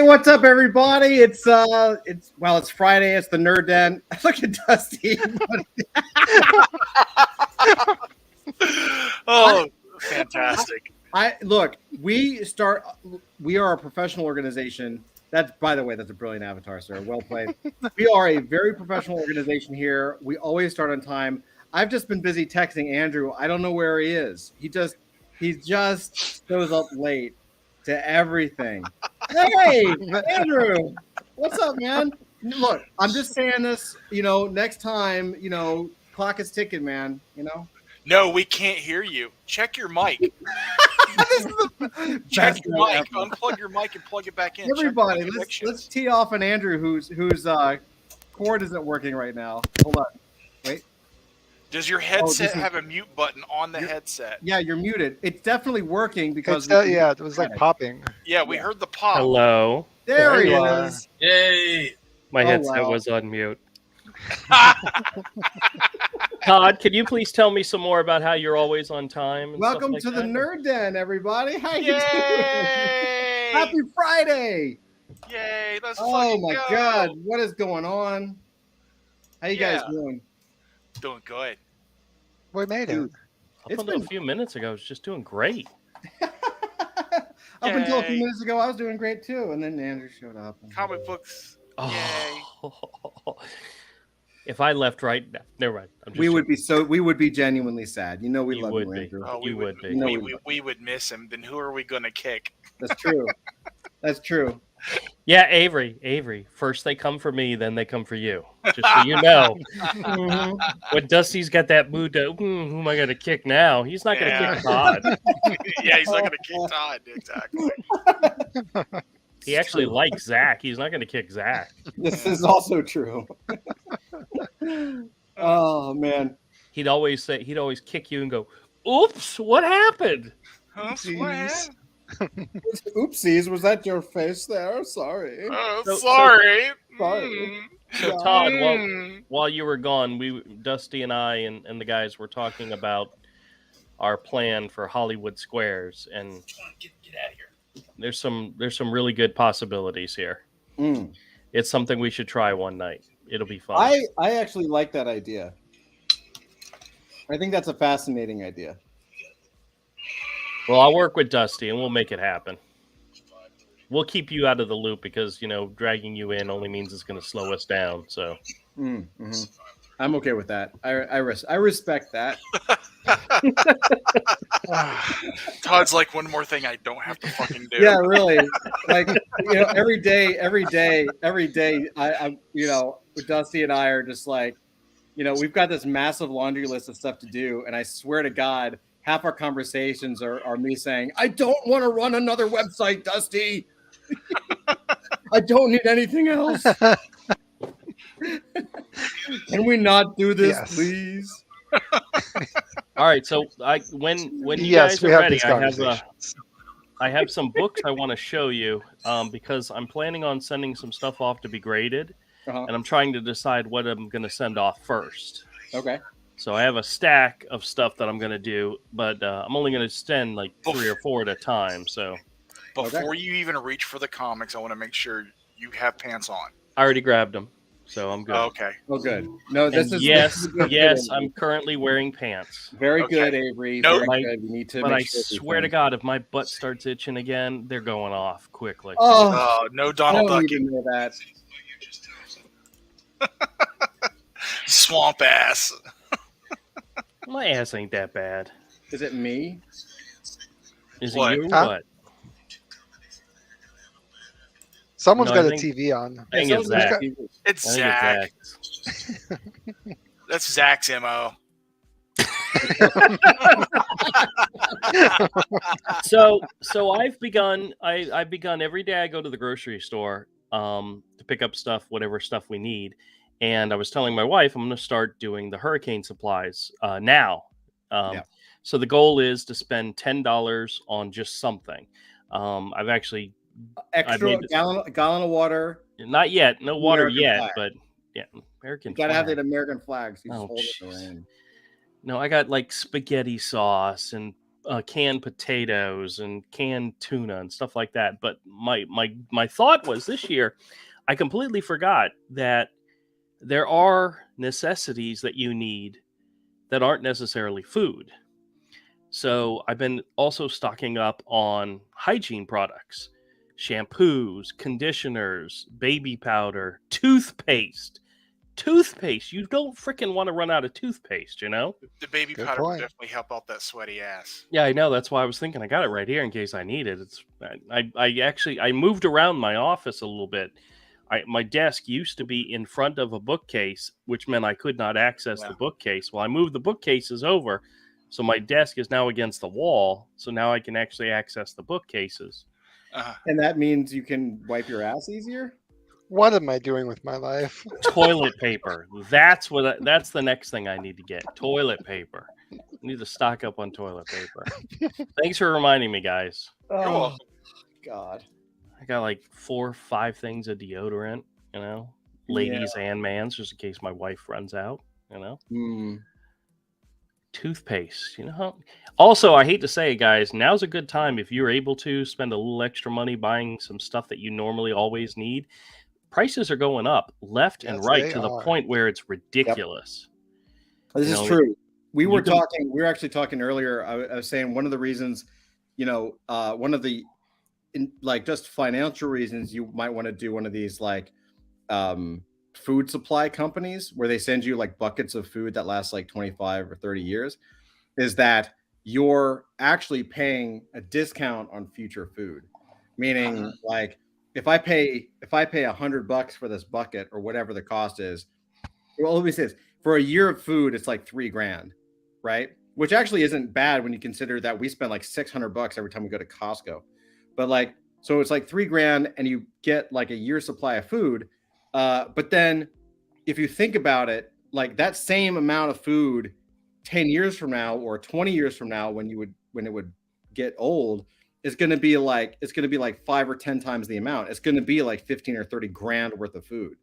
what's up, everybody? It's Friday. It's the Nerd Den. Look at Dusty. Oh, fantastic! We are a professional organization. By the way, that's a brilliant avatar, sir. Well played. We are a very professional organization here. We always start on time. I've just been busy texting Andrew. I don't know where he is. He just shows up late to everything. Hey, Andrew, what's up, man? Look, I'm just saying this. Next time, clock is ticking, man. No, we can't hear you. Check your mic. Check your mic. Unplug your mic and plug it back in. Everybody, let's tee off on Andrew, whose cord isn't working right now. Hold on. Wait. Does your headset have a mute button on the headset? Yeah, you're muted. It's definitely working because it was like popping. Yeah, we heard the pop. Hello. There he is. Yay! My headset was on mute. Todd, can you please tell me some more about how you're always on time? Welcome to the Nerd Den, everybody. How you doing? Happy Friday! Yay! Let's oh my God, what is going on? How you guys doing? Doing good. We made it. Up until a few minutes ago, I was just doing great. Up until a few minutes ago, I was doing great too, and then Andrew showed up. Comic books. Yay! If I left right now, never mind. We would be genuinely sad. We love you, Andrew. Oh, we would be. We would miss him. Then who are we gonna kick? That's true. That's true. Yeah, Avery. First they come for me, then they come for you. Just so you know. When Dusty's got that mood to, who am I going to kick now? He's not going to kick Todd. Yeah, he's not going to kick Todd. Exactly. He actually likes Zach. He's not going to kick Zach. This is also true. Oh, man. He'd always kick you and go, oops, what happened? Oopsies. Oopsies, was that your face there? Sorry. Sorry. So Todd, while you were gone, Dusty and I and the guys were talking about our plan for Hollywood Squares, and get out of here. There's some really good possibilities here. It's something we should try one night. It'll be fun. I actually like that idea. I think that's a fascinating idea. Well, I'll work with Dusty and we'll make it happen. We'll keep you out of the loop because, dragging you in only means it's going to slow us down. So I'm okay with that. I respect that. Todd's like, one more thing I don't have to fucking do. Yeah, really. Like, every day, I Dusty and I are just like, we've got this massive laundry list of stuff to do. And I swear to God, half our conversations are me saying, I don't want to run another website, Dusty. I don't need anything else. Can we not do this, please? All right. So when you guys are ready, I have some books I want to show you because I'm planning on sending some stuff off to be graded, and I'm trying to decide what I'm going to send off first. Okay. So I have a stack of stuff that I'm going to do, but I'm only going to send like 3 or 4 at a time. So before you even reach for the comics, I want to make sure you have pants on. I already grabbed them, so I'm good. Okay. Oh, good. No, this is yes. I'm currently wearing pants. Very good, Avery. No, very good. We need to. But I swear to God, if my butt starts itching again, they're going off quickly. Oh, no, Donald Duck. I don't even know that. Swamp ass. My ass ain't that bad. Is it me? Is it you or what? Someone's got a TV on. I think it's Zach. It's Zach. That's Zach's MO. So I've begun every day I go to the grocery store to pick up stuff, whatever stuff we need. And I was telling my wife I'm going to start doing the hurricane supplies now. So the goal is to spend $10 on just something. I've actually a gallon of water. Not yet, no water American yet, flag. but yeah, American. You gotta flag. have that American flag. So you just hold it jeez. around. No, I got like spaghetti sauce and canned potatoes and canned tuna and stuff like that. But my thought was this year, I completely forgot that there are necessities that you need that aren't necessarily food. So I've been also stocking up on hygiene products, shampoos, conditioners, baby powder, toothpaste. Toothpaste. You don't freaking want to run out of toothpaste, you know? The baby Good powder will point. definitely help out that sweaty ass. Yeah, I know. That's why I was thinking I got it right here in case I need it. I moved around my office a little bit. My desk used to be in front of a bookcase, which meant I could not access the bookcase. Well, I moved the bookcases over, so my desk is now against the wall. So now I can actually access the bookcases. And that means you can wipe your ass easier? What am I doing with my life? Toilet paper. That's the next thing I need to get. Toilet paper. I need to stock up on toilet paper. Thanks for reminding me, guys. Oh, God. I got like 4 or 5 things of deodorant, you know, ladies and mans, just in case my wife runs out, you know. Toothpaste, you know. Also, I hate to say it, guys, now's a good time if you're able to spend a little extra money buying some stuff that you normally always need. Prices are going up left and right to the point where it's ridiculous. Yep. This is true. We were actually talking earlier. I was saying one of the reasons, you know, one of the like just financial reasons you might want to do one of these like food supply companies where they send you like buckets of food that last like 25 or 30 years is that you're actually paying a discount on future food. Meaning like if I pay $100 for this bucket or whatever the cost is, well, let me say this, for a year of food, it's like $3,000, right? Which actually isn't bad when you consider that we spend like $600 every time we go to Costco. But like, so it's like $3,000 and you get like a year's supply of food. But then if you think about it, like that same amount of food 10 years from now or 20 years from now, when it would get old, it's going to be like 5 or 10 times the amount. It's going to be like 15 or 30 grand worth of food.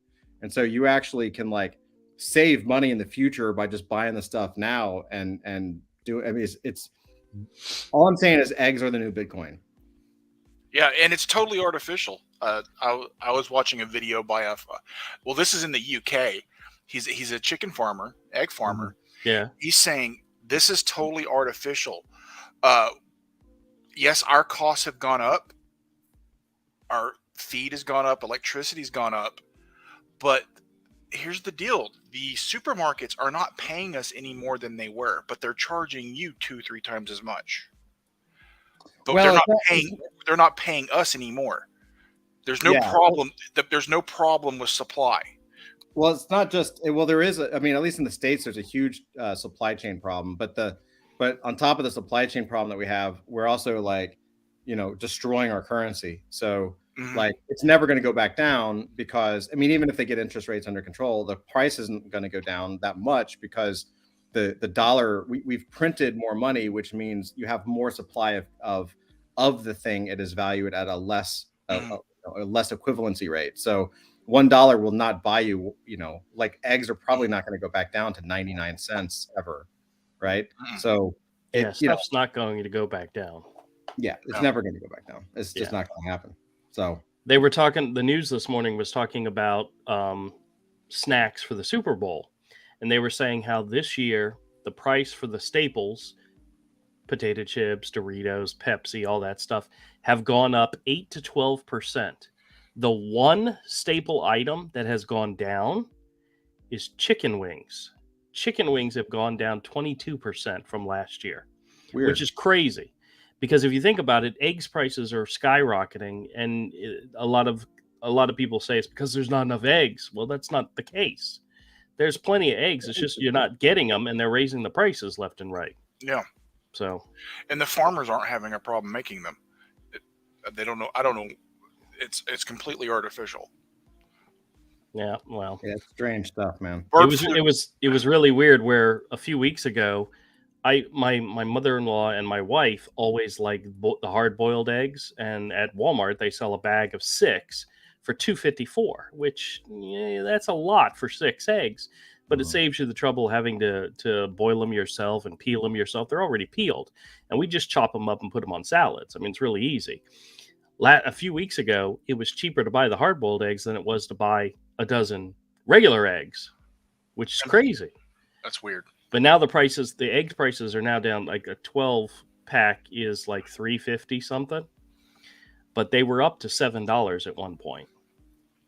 And so you actually can like save money in the future by just buying the stuff now and do. I mean, it's all I'm saying is eggs are the new Bitcoin. Yeah, and it's totally artificial. I was watching a video by well, this is in the UK. He's a chicken farmer, egg farmer. Yeah. He's saying this is totally artificial. Yes, our costs have gone up. Our feed has gone up. Electricity's gone up. But here's the deal. The supermarkets are not paying us any more than they were, but they're charging you 2-3 times as much. But they're not paying us anymore. There's no problem. There's no problem with supply. Well, it's not just, well, there is, I mean, at least in the States, there's a huge supply chain problem, but on top of the supply chain problem that we have, we're also like, you know, destroying our currency. So like, it's never going to go back down because, I mean, even if they get interest rates under control, the price isn't going to go down that much because the dollar, we've printed more money, which means you have more supply of the thing. It is valued at a less equivalency rate. So $1 will not buy you, you know, like eggs are probably not going to go back down to 99 cents ever. Right. So stuff's not going to go back down. Yeah. It's never going to go back down. It's just not going to happen. So they were talking, the news this morning was talking about snacks for the Super Bowl. And they were saying how this year, the price for the staples, potato chips, Doritos, Pepsi, all that stuff, have gone up 8 to 12%. The one staple item that has gone down is chicken wings. Chicken wings have gone down 22% from last year, which is crazy. Because if you think about it, eggs prices are skyrocketing, and a lot of people say it's because there's not enough eggs. Well, that's not the case. There's plenty of eggs. It's just you're not getting them, and they're raising the prices left and right. Yeah. So, and the farmers aren't having a problem making them. They don't know. I don't know. It's completely artificial. Yeah, well, yeah, it's strange stuff, man. It was really weird. Where a few weeks ago, my mother-in-law and my wife always like the hard-boiled eggs, and at Walmart they sell a bag of 6 for $2.54, which that's a lot for 6 eggs. but it saves you the trouble having to boil them yourself and peel them yourself. They're already peeled, and we just chop them up and put them on salads. I mean, it's really easy. A few weeks ago, it was cheaper to buy the hard-boiled eggs than it was to buy a dozen regular eggs, which is crazy. That's weird. But now the egg prices are now down. Like a 12 pack is like $3.50 something, but they were up to $7 at one point,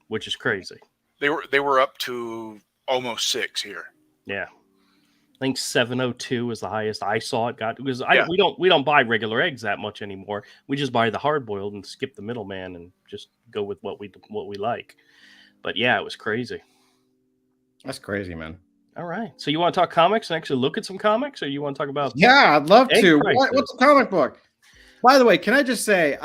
which is crazy. They were up to almost 6 here. Yeah. I think 702 is the highest I saw it got, because we don't buy regular eggs that much anymore. We just buy the hard boiled and skip the middleman and just go with what we like. But yeah, it was crazy. That's crazy, man. All right. So you want to talk comics and actually look at some comics, or you want to talk about? Yeah, I'd love to. What's a comic book? By the way, can I just say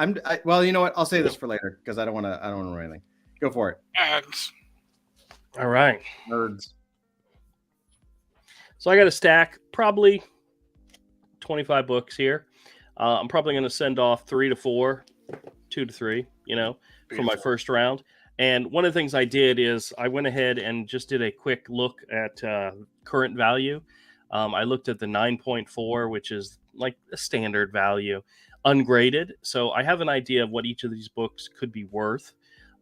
well, you know what? I'll say this for later because I don't want to ruin anything. Go for it. Ads. All right. Nerds. So I got a stack, probably 25 books here. I'm probably going to send off 3 to 4, 2 to 3, for my first round. And one of the things I did is I went ahead and just did a quick look at current value. I looked at the 9.4, which is like a standard value, ungraded. So I have an idea of what each of these books could be worth.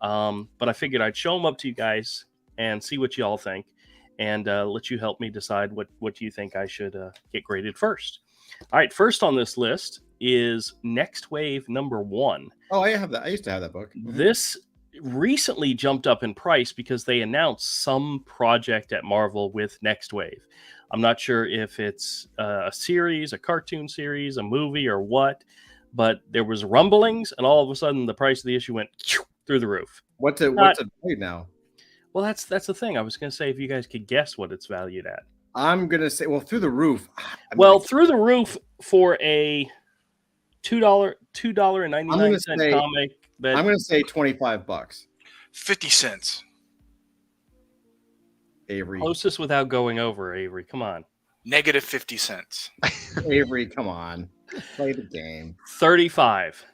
But I figured I'd show them up to you guys and see what you all think, and let you help me decide what you think I should get graded first. All right, first on this list is Next Wave #1. Oh, I have that. I used to have that book. This recently jumped up in price because they announced some project at Marvel with Next Wave. I'm not sure if it's a series, a cartoon series, a movie, or what, but there was rumblings, and all of a sudden the price of the issue went through the roof. What's it valued now? Well, that's the thing. I was going to say if you guys could guess what it's valued at. I'm going to say, through the roof. Through the roof for a $2.99 comic. I'm going to say $25. 50 cents. Avery. Closest without going over, Avery. Come on. Negative 50 cents. Avery, come on. Play the game. 35.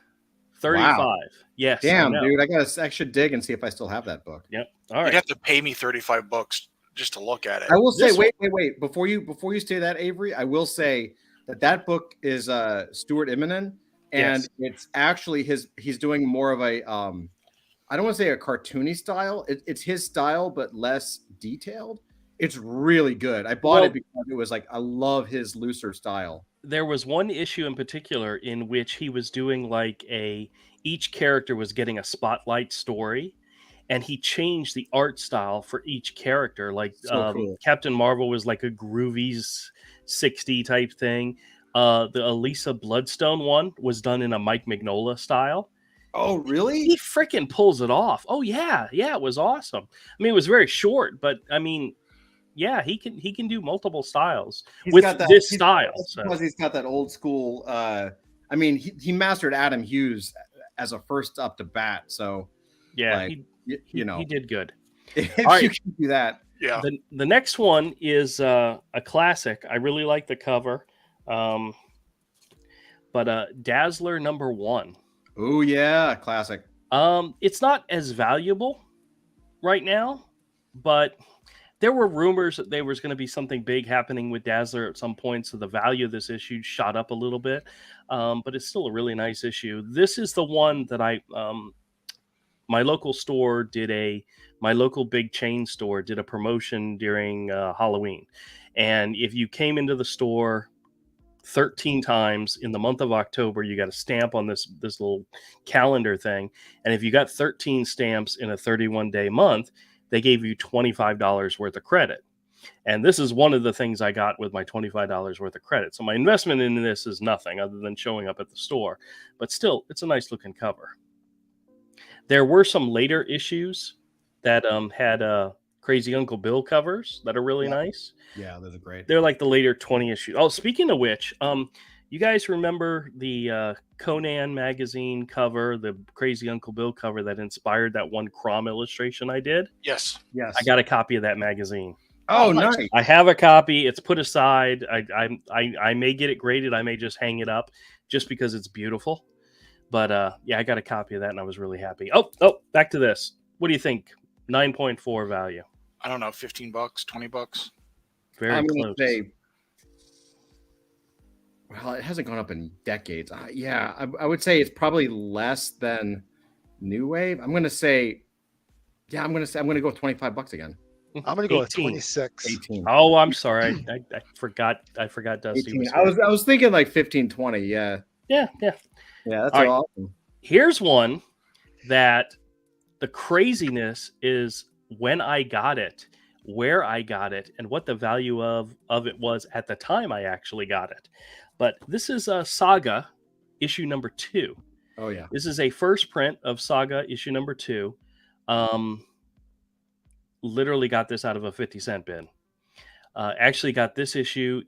35. Wow. Yes. Damn, dude. I should dig and see if I still have that book. Yep. All right. You'd have to pay me $35 just to look at it. I will say, wait. Before you say that, Avery, I will say that book is Stuart Immonen, and it's actually he's doing more of a I don't want to say a cartoony style. It's his style, but less detailed. It's really good. I bought it because it was like, I love his looser style. There was one issue in particular in which he was doing like each character was getting a spotlight story, and he changed the art style for each character. Like cool. Captain Marvel was like a groovy 60 type thing. The Elisa Bloodstone one was done in a Mike Mignola style. Oh, really? He freaking pulls it off. Oh, yeah. Yeah, it was awesome. I mean, it was very short, but I mean, yeah, he can do multiple styles this style. Because he's got that old school. I mean, he mastered Adam Hughes as a first up to bat. So yeah, he did good. If right. You can do that, yeah. The next one is a classic. I really like the cover, but Dazzler #1. Oh yeah, classic. It's not as valuable right now, but there were rumors that there was going to be something big happening with Dazzler at some point, so the value of this issue shot up a little bit. But it's still a really nice issue. This is the one that my local big chain store did a promotion during Halloween, and if you came into the store 13 times in the month of October, you got a stamp on this little calendar thing. And if you got 13 stamps in a 31-day month, they gave you $25 worth of credit. And this is one of the things I got with my $25 worth of credit. So my investment in this is nothing other than showing up at the store. But still, it's a nice looking cover. There were some later issues that had Crazy Uncle Bill covers that are really nice. Yeah, those are great. They're like the later 20 issues. Oh, speaking of which, you guys remember the Conan magazine cover, the Crazy Uncle Bill cover that inspired that one Crom illustration I did? Yes. I got a copy of that magazine. Oh, nice. I have a copy. It's put aside. I may get it graded. I may just hang it up just because it's beautiful. But yeah, I got a copy of that and I was really happy. Oh, back to this. What do you think? 9.4 value. I don't know, $15, $20. Very I'm going close. to say, well, it hasn't gone up in decades. Yeah, I would say it's probably less than New Wave. I'm going to say, yeah, I'm going to go with $25 again. I'm gonna go with 18. 26. 18. Oh, I'm sorry. I forgot. I forgot Dusty 18. was I here. was thinking like 15, 20. Yeah. Yeah. Yeah, that's All right. awesome. Here's one that the craziness is when I got it, where I got it, and what the value of it was at the time I actually got it. But this is a Saga issue number 2. Oh yeah. This is a first print of Saga issue number 2. Literally got this out of a 50-cent bin. Actually got this issue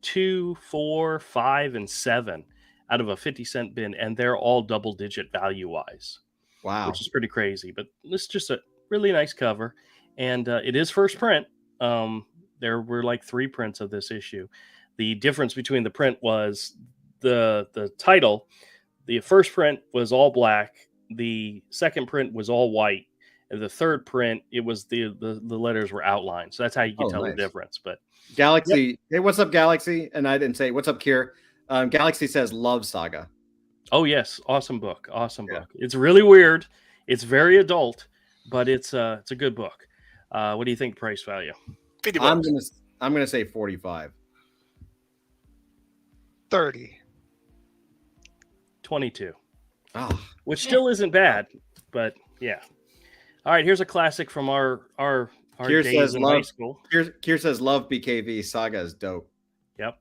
2, 4, 5, and 7 out of a 50-cent bin, and they're all double-digit value-wise. Wow. Which is pretty crazy. But this is just a really nice cover, and it is first print. There were like 3 prints of this issue. The difference between the print was the title. The first print was all black. The second print was all white. And the third print, it was the letters were outlined. So that's how you can tell the difference. But Galaxy, hey, what's up, Galaxy? And I didn't say what's up, Kier. Galaxy says love Saga. Oh yes, awesome book, book. It's really weird. It's very adult, but it's a good book. What do you think price value? $50. I'm gonna say 45. 30. 22. Oh, Which still isn't bad, but yeah. All right, here's a classic from our Kier days says in love. high school. Kier says love BKV. Saga is dope. Yep.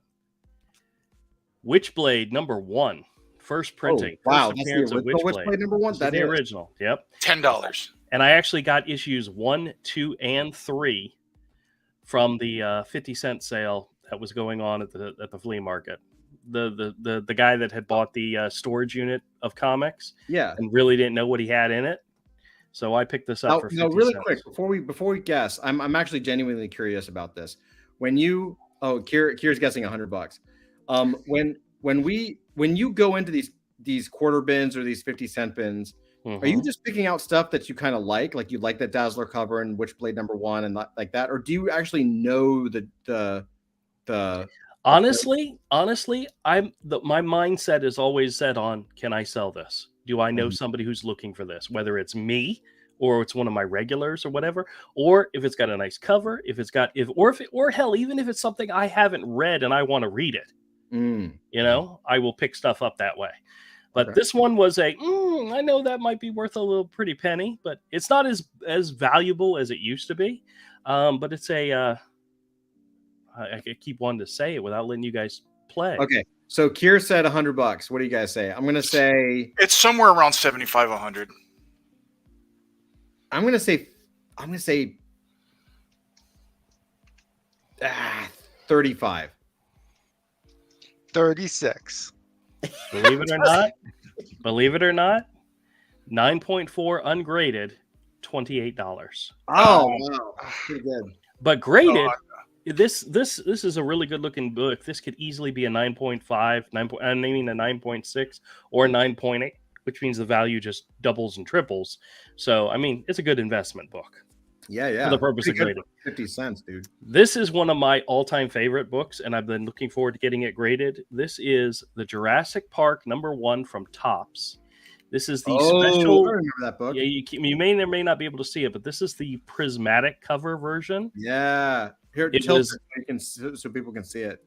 Witchblade number 1, first printing. Wow, first that's the appearance of original Witchblade number 1. That is the original. Yep. $10. And I actually got issues 1, 2, and 3 from the 50-cent sale that was going on at the flea market. The guy that had bought the storage unit of comics, and really didn't know what he had in it. So I picked this up for 50 really cents. quick before we guess, I'm actually genuinely curious about this. When you Kier's guessing $100. When you go into these quarter bins or these 50-cent bins, are you just picking out stuff that you kind of like you like that Dazzler cover and Witchblade number 1 and like that, or do you actually know the Honestly, my mindset is always set on, can I sell this? Do I know somebody who's looking for this? Whether it's me or it's one of my regulars or whatever, or if it's got a nice cover, or hell, even if it's something I haven't read and I want to read it, I will pick stuff up that way. But this one was I know that might be worth a little pretty penny, but it's not as valuable as it used to be. But it's I keep wanting to say it without letting you guys play. Okay. So Kier said $100. What do you guys say? I'm going to say it's somewhere around 75, 100. I'm going to say 35. 36. Believe it or not, 9.4 ungraded, $28. Oh, wow. Pretty good. But graded, this is a really good looking book. This could easily be a 9.5, a 9.6 or 9.8, which means the value just doubles and triples. So, I mean, it's a good investment book. Yeah. For the purpose of grading. 50 cents, dude. This is one of my all-time favorite books, and I've been looking forward to getting it graded. This is the Jurassic Park number 1 from Topps. This is the special. I remember that book. Yeah, you may or may not be able to see it, but this is the prismatic cover version. Yeah. Here, so people can see it.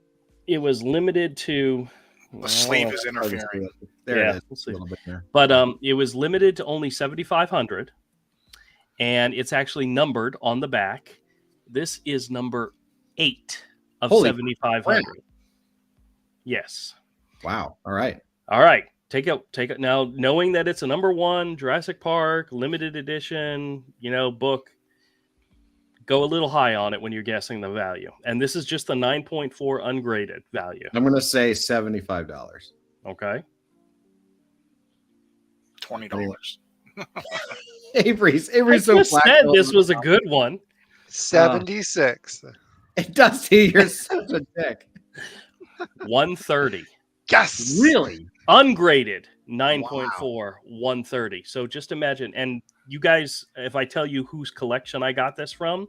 It was limited to. The sleeve is interfering. There it is. We'll see. A little bit there. But it was limited to only 7,500, and it's actually numbered on the back. This is number 8 of 7,500. Yes. Wow. All right. Take it now. Knowing that it's a number 1 Jurassic Park limited edition, book. Go a little high on it when you're guessing the value. And this is just the 9.4 ungraded value. I'm going to say $75. Okay. $20. Avery's I so just said this was a good one. 76. Dusty, you're such a dick. 130. Yes. Really? Ungraded. 9.4, 130. So just imagine. And you guys, if I tell you whose collection I got this from,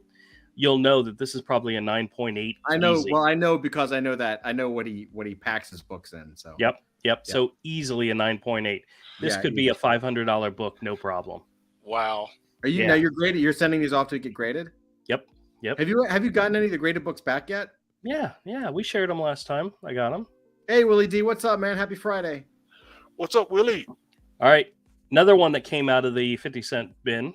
you'll know that this is probably a 9.8. I know. Easy. Well, I know because I know that I know what he packs his books in. So Yep. So easily a 9.8. This could be a $500 book, no problem. Wow. Are you now? You're graded. You're sending these off to get graded. Yep. Have you gotten any of the graded books back yet? Yeah. We shared them last time. I got them. Hey, Willie D, what's up, man? Happy Friday. What's up, Willie? All right. Another one that came out of the 50-cent bin.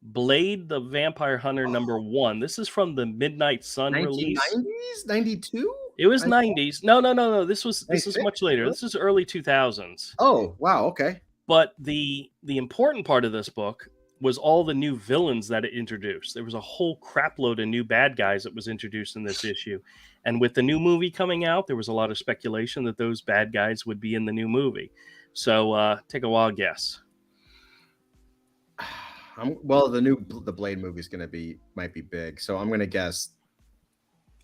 Blade the Vampire Hunter #1. This is from the Midnight Sun release. 1990s? 92? It was 90s. No. This is much later. This is early 2000s. Oh, wow. Okay. But the important part of this book was all the new villains that it introduced. There was a whole crapload of new bad guys that was introduced in this issue. And with the new movie coming out, there was a lot of speculation that those bad guys would be in the new movie. So take a wild guess. Well, the Blade movie is might be big. So I'm going to guess.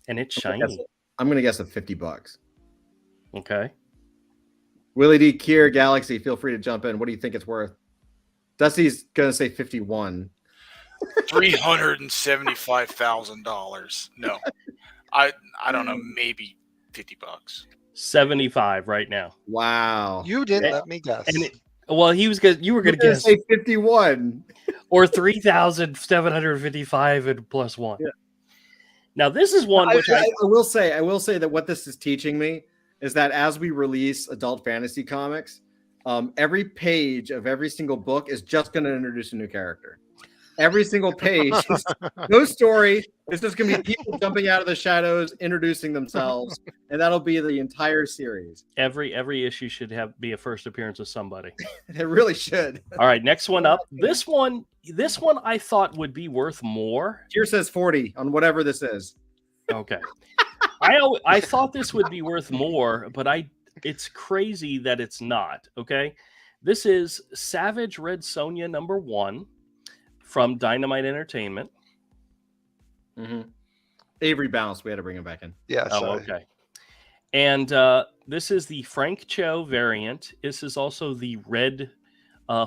And it's shiny. I'm going to guess at $50. Okay. Willie D. Kier Galaxy, feel free to jump in. What do you think it's worth? Dusty's going to say 51. $375,000. No, I don't know. Maybe $50. 75 right now. Wow. You didn't let me guess. And you were going to guess say 51 or 3,755 and plus one. Yeah. Now this is one which I will say that what this is teaching me is that as we release adult fantasy comics, every page of every single book is just going to introduce a new character. Every single page, no story. It's just going to be people jumping out of the shadows, introducing themselves, and that'll be the entire series. Every issue should be a first appearance of somebody. It really should. All right, next one up. This one I thought would be worth more. Here says 40 on whatever this is. Okay. I thought this would be worth more, but it's crazy that it's not. Okay, this is Savage Red Sonja #1 from Dynamite Entertainment. Mm-hmm. Avery bounced. We had to bring him back in. Yeah. Okay. And this is the Frank Cho variant. This is also the red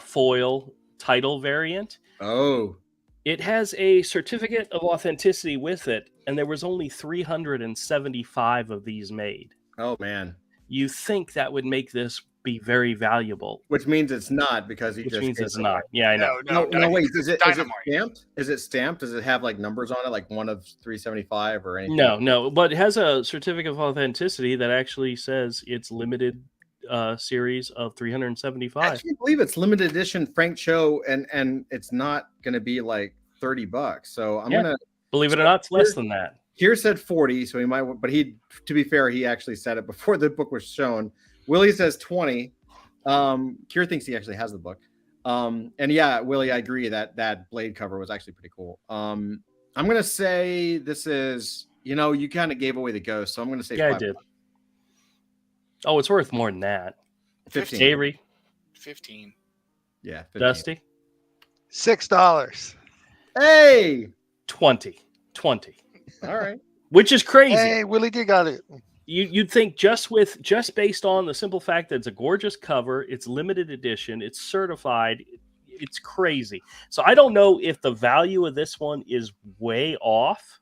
foil title variant. Oh. It has a certificate of authenticity with it, and there was only 375 of these made. Oh, man. You think that would make this be very valuable. Which means it's not, because it's not. Yeah, I know. No, wait. Is it stamped? Is it stamped? Does it have like numbers on it, like 1 of 375 or anything? No. But it has a certificate of authenticity that actually says it's limited series of 375. I can't believe it's limited edition Frank Cho, and it's not going to be like $30. So I'm gonna believe it or not, it's less than that. Here said 40, so he might. But to be fair, he actually said it before the book was shown. Willie says 20. Kier thinks he actually has the book. And yeah, Willie, I agree that Blade cover was actually pretty cool. I'm gonna say this is. You kind of gave away the ghost, so I'm gonna say. Yeah, I did. Oh, it's worth more than that. 15. Avery. 15. Yeah. 15. Dusty. $6. Hey. 20. All right. Which is crazy. Hey, Willie D got it. You'd think just based on the simple fact that it's a gorgeous cover, it's limited edition, it's certified, it's crazy. So I don't know if the value of this one is way off,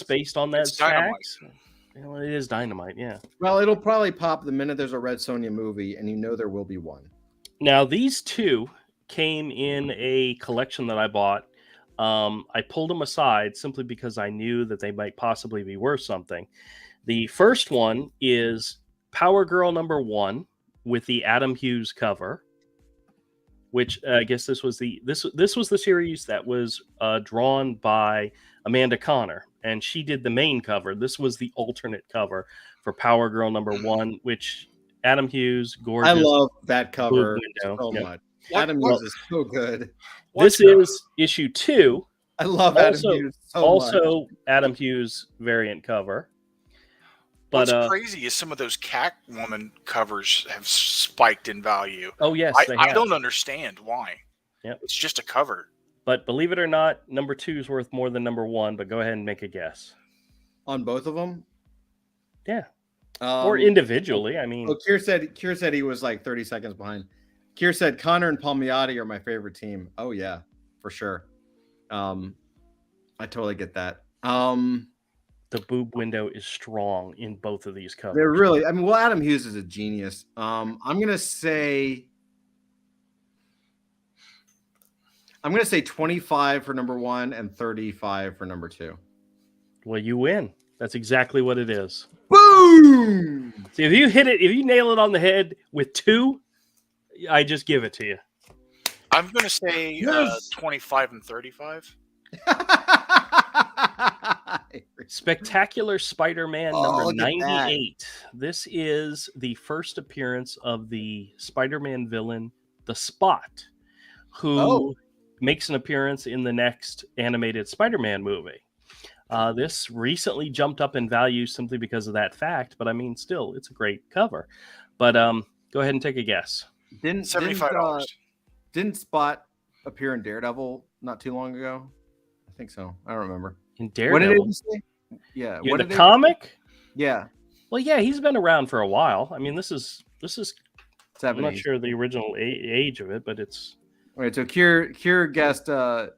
based on that facts. Well, it is Dynamite, yeah. Well, it'll probably pop the minute there's a Red Sonja movie, and there will be one. Now, these two came in a collection that I bought. I pulled them aside simply because I knew that they might possibly be worth something. The first one is Power Girl #1 with the Adam Hughes cover, which I guess this was the series that was drawn by Amanda Connor, and she did the main cover. This was the alternate cover for Power Girl #1, which Adam Hughes, gorgeous. I love that cover so much. Adam Hughes is so good. This is issue 2. I love Adam Hughes so much. Also, Adam Hughes variant cover. But what's crazy is some of those Catwoman covers have spiked in value. Oh yes, I don't understand why. Yeah, it's just a cover. But believe it or not, #2 is worth more than #1. But go ahead and make a guess. On both of them? Yeah. or individually. I mean, Oh, Kier said he was like 30 seconds behind. Kier said Connor and Palmiotti are my favorite team. Oh yeah, for sure. I totally get that. the boob window is strong in both of these covers. They're really, I mean, well, Adam Hughes is a genius. I'm gonna say 25 for number 1 and 35 for number 2. Well, you win. That's exactly what it is. Boom! See, if you nail it on the head with 2, I just give it to you. I'm going to say Yes. 25 and 35. Spectacular Spider-Man Oh, number look at that. 98. This is the first appearance of the Spider-Man villain, the Spot, who makes an appearance in the next animated Spider-Man movie. This recently jumped up in value simply because of that fact, but I mean, still, it's a great cover. But go ahead and take a guess. $75. Didn't Spot appear in Daredevil not too long ago? I think so. I don't remember. In What Daredevil, did it say? Yeah. in What the did they- comic? Yeah. Well, yeah, he's been around for a while. I mean, this is. I'm 70s. not sure the original age of it, but it's. Right. So Kier guessed. I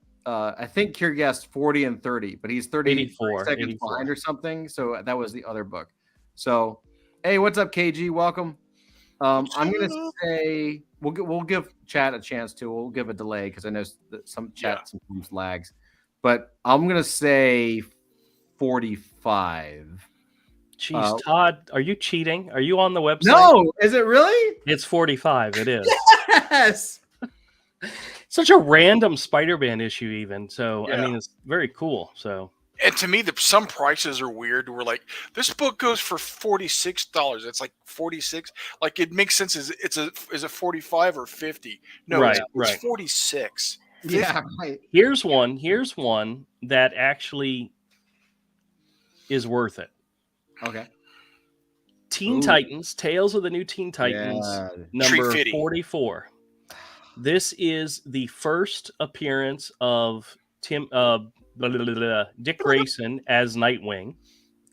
think Kier guessed 40 and 30, but he's 30 84, seconds 84. behind or something. So that was the other book. So, hey, what's up, KG? Welcome. I'm gonna say we'll give chat a chance to. We'll give a delay because I know that some chat sometimes lags, but I'm gonna say 45. Jeez, Todd, are you cheating? Are you on the website? No, is it really? It's 45. It is. Yes. Such a random Spider-Man issue, even. So, I Yeah. mean, it's very cool. So, And to me, some prices are weird. We're like, this book goes for $46. It's like 46. Like it makes sense. Is it 45 or 50? No, Right, it's right. 46. Yeah. Right. here's one that actually is worth it. Okay. Teen Ooh. Titans, Tales of the New Teen Titans, Yeah. number Tree-fitting. 44. This is the first appearance of Dick Grayson as Nightwing.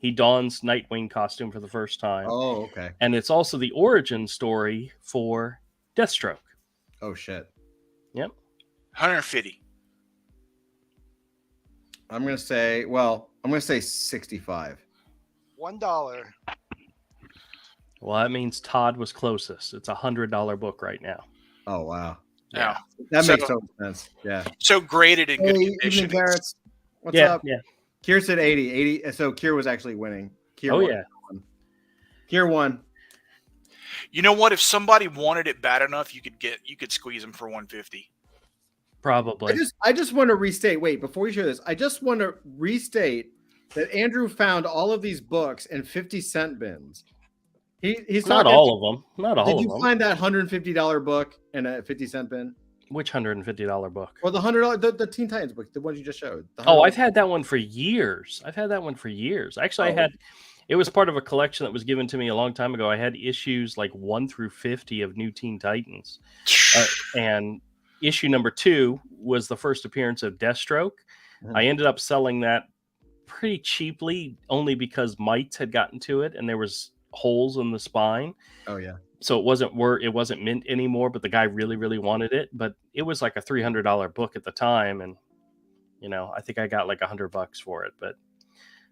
He dons Nightwing costume for the first time. Oh, okay. And it's also the origin story for Deathstroke. Oh shit. 150. I'm gonna say 65. $1. Well, that means Todd was closest. It's $100 book right now. Oh wow. Yeah. That So- makes total sense. Yeah. So graded in good Hey, condition. evening, Carrots. What's yeah, up? yeah. Kier said 80. 80. So Kier was actually winning. Kier Oh, won. yeah. Kier won. You know what? If somebody wanted it bad enough, you could squeeze them for 150. Probably. I just want to restate. Wait, before you share this, I just want to restate that Andrew found all of these books in 50-cent bins. He's Not all of them. Not all Did of you them. find that $150 book in a 50-cent bin? Which $150 book? Or the $100 the Teen Titans book, the ones you just showed? The Oh, $100 I've had that one for years. Actually, it was part of a collection that was given to me a long time ago. I had issues like 1 through 50 of New Teen Titans. And issue number 2 was the first appearance of Deathstroke. Mhm. I ended up selling that pretty cheaply only because mites had gotten to it and there was holes in the spine. Oh yeah. So it wasn't mint anymore, but the guy really, really wanted it. But it was like a $300 book at the time. And, I think I got like $100 for it, but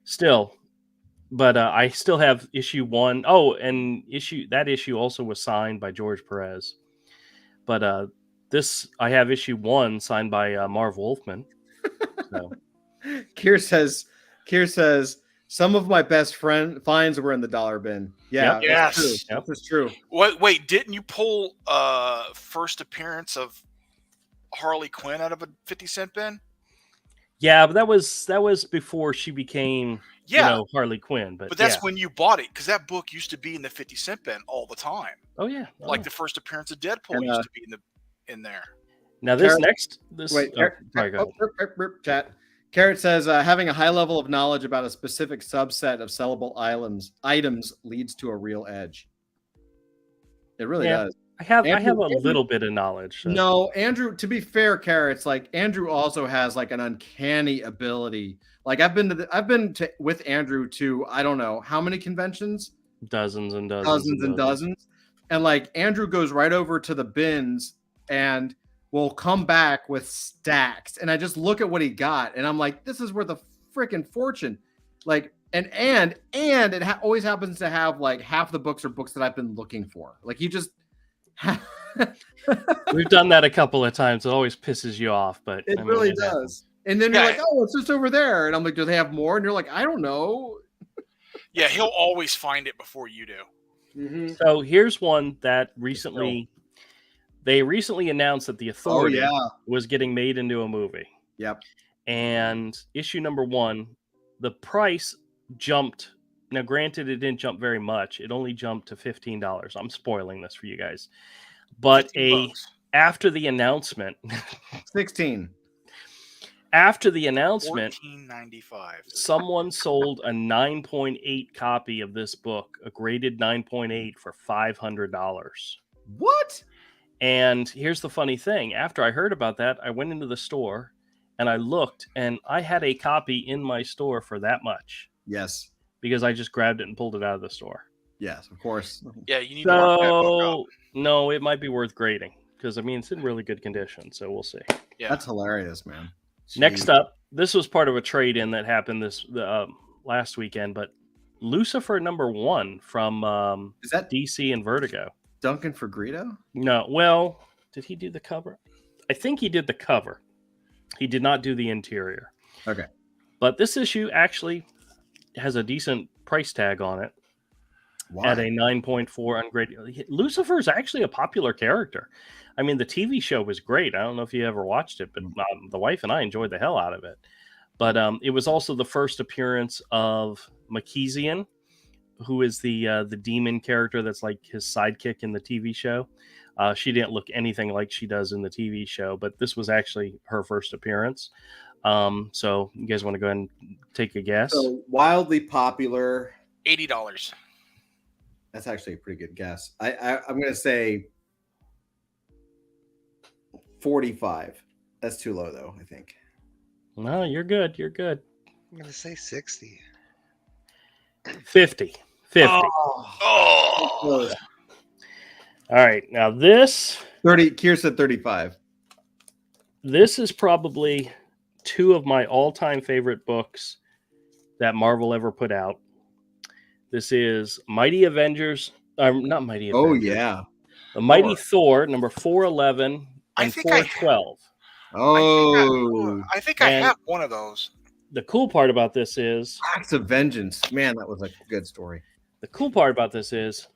still. But I still have issue 1. Oh, and that issue also was signed by George Perez. But I have issue 1 signed by Marv Wolfman. So. Kier says some of my best finds were in the dollar bin. Yeah, Yep. that's true. Yes. Yep. That's true. Wait, didn't you pull first appearance of Harley Quinn out of a 50-cent bin? Yeah, but that was before she became Harley Quinn. But that's yeah. when you bought it, because that book used to be in the 50-cent bin all the time. Oh yeah. Like the first appearance of Deadpool And, used to be in there. Now this Carrot- Wait, sorry, go ahead. chat. Carrot says having a high level of knowledge about a specific subset of sellable items leads to a real edge. It really Yeah. does. I have Andrew- a little bit of knowledge. So. No, Andrew, to be fair, Carrots, like Andrew also has like an uncanny ability. Like I've been with Andrew to I don't know how many conventions, dozens and dozens, dozens and dozens. And like Andrew goes right over to the bins and will come back with stacks. And I just look at what he got, and I'm like, this is worth a freaking fortune. Like, and it always happens to have like half the books are books that I've been looking for. Like you just. We've done that a couple of times. It always pisses you off, but it really does. And then you're like, oh, it's just over there. And I'm like, do they have more? And you're like, I don't know. Yeah, he'll always find it before you do. Mm-hmm. So here's one that they recently announced that The Authority was getting made into a movie. Yep. And issue number 1, the price jumped. Now, granted, it didn't jump very much. It only jumped to $15. I'm spoiling this for you guys. But after the announcement, 16. After the announcement, $14.95. Someone sold a 9.8 copy of this book, a graded 9.8 for $500. What? And here's the funny thing. After I heard about that, I went into the store and I looked, and I had a copy in my store for that much. Yes. Because I just grabbed it and pulled it out of the store. Yes, of course. Yeah, you need to mark that book up. No, it might be worth grading because, I mean, it's in really good condition, so we'll see. Yeah. That's hilarious, man. Jeez. Next up, this was part of a trade-in that happened this last weekend, but Lucifer #1 from is that DC and Vertigo. Duncan Fagredo? No, well, did he do the cover? I think he did the cover. He did not do the interior. Okay. But this issue actually has a decent price tag on it. Why? At a 9.4 ungraded. Lucifer is actually a popular character. I mean, the TV show was great. I don't know if you ever watched it, but the wife and I enjoyed the hell out of it. But it was also the first appearance of Machizian, who is the demon character that's like his sidekick in the TV show. She didn't look anything like she does in the TV show, but this was actually her first appearance. So you guys want to go ahead and take a guess? So wildly popular. $80. That's actually a pretty good guess. I'm going to say 45. That's too low, though, I think. No, you're good. You're good. I'm going to say 60. 50. 50. Oh. All right. Now this 30. Kier said 35. This is probably 2 of my all-time favorite books that Marvel ever put out. This is Mighty Avengers. Not Mighty Avengers. Oh, yeah. The Mighty Thor, number 411 and 412. I think I have one of those. The cool part about this is Acts of Vengeance. Man, that was a good story. The cool part about this is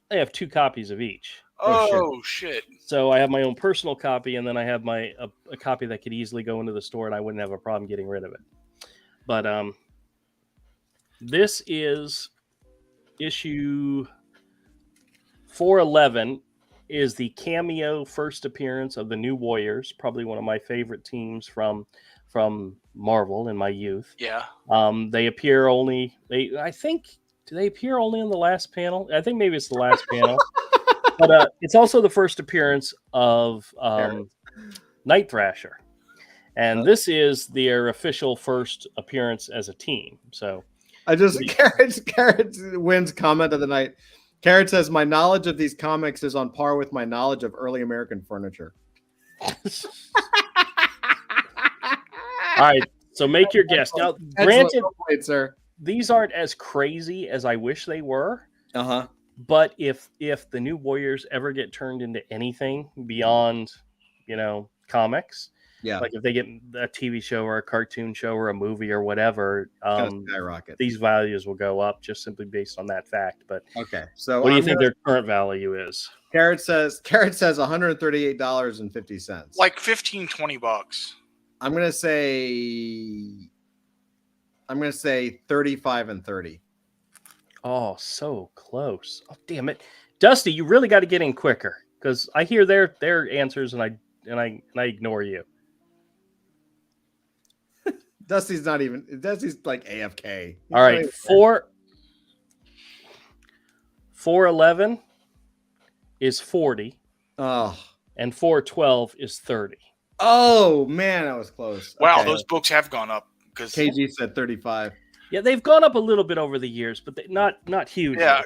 they have 2 copies of each. Oh shit. So I have my own personal copy, and then I have a copy that could easily go into the store, and I wouldn't have a problem getting rid of it. But this is issue 411 is the cameo first appearance of the New Warriors, probably one of my favorite teams from Marvel in my youth. Yeah. They appear only. I think, do they appear only on the last panel? I think maybe it's the last panel. But it's also the first appearance of Night Thrasher. And this is their official first appearance as a team. So Carrot wins comment of the night. Carrot says, my knowledge of these comics is on par with my knowledge of early American furniture. All right. So make your guess. Now, granted, sir, these aren't as crazy as I wish they were. Uh-huh. But if the New Warriors ever get turned into anything beyond, comics, like if they get a TV show or a cartoon show or a movie or whatever, skyrocket. These values will go up just simply based on that fact. But okay, so what do you think their current value is? Carrot says $138.50. Like $15-$20. I'm gonna say 35 and 30. Oh, so close. Oh, damn it. Dusty, you really got to get in quicker because I hear their answers and I ignore you. Dusty's like AFK. All right, 411 is 40. Oh. And 412 is 30. Oh man, that was close. Wow, okay. those books have gone up because KG said 35. Yeah, they've gone up a little bit over the years, but not huge. Yeah,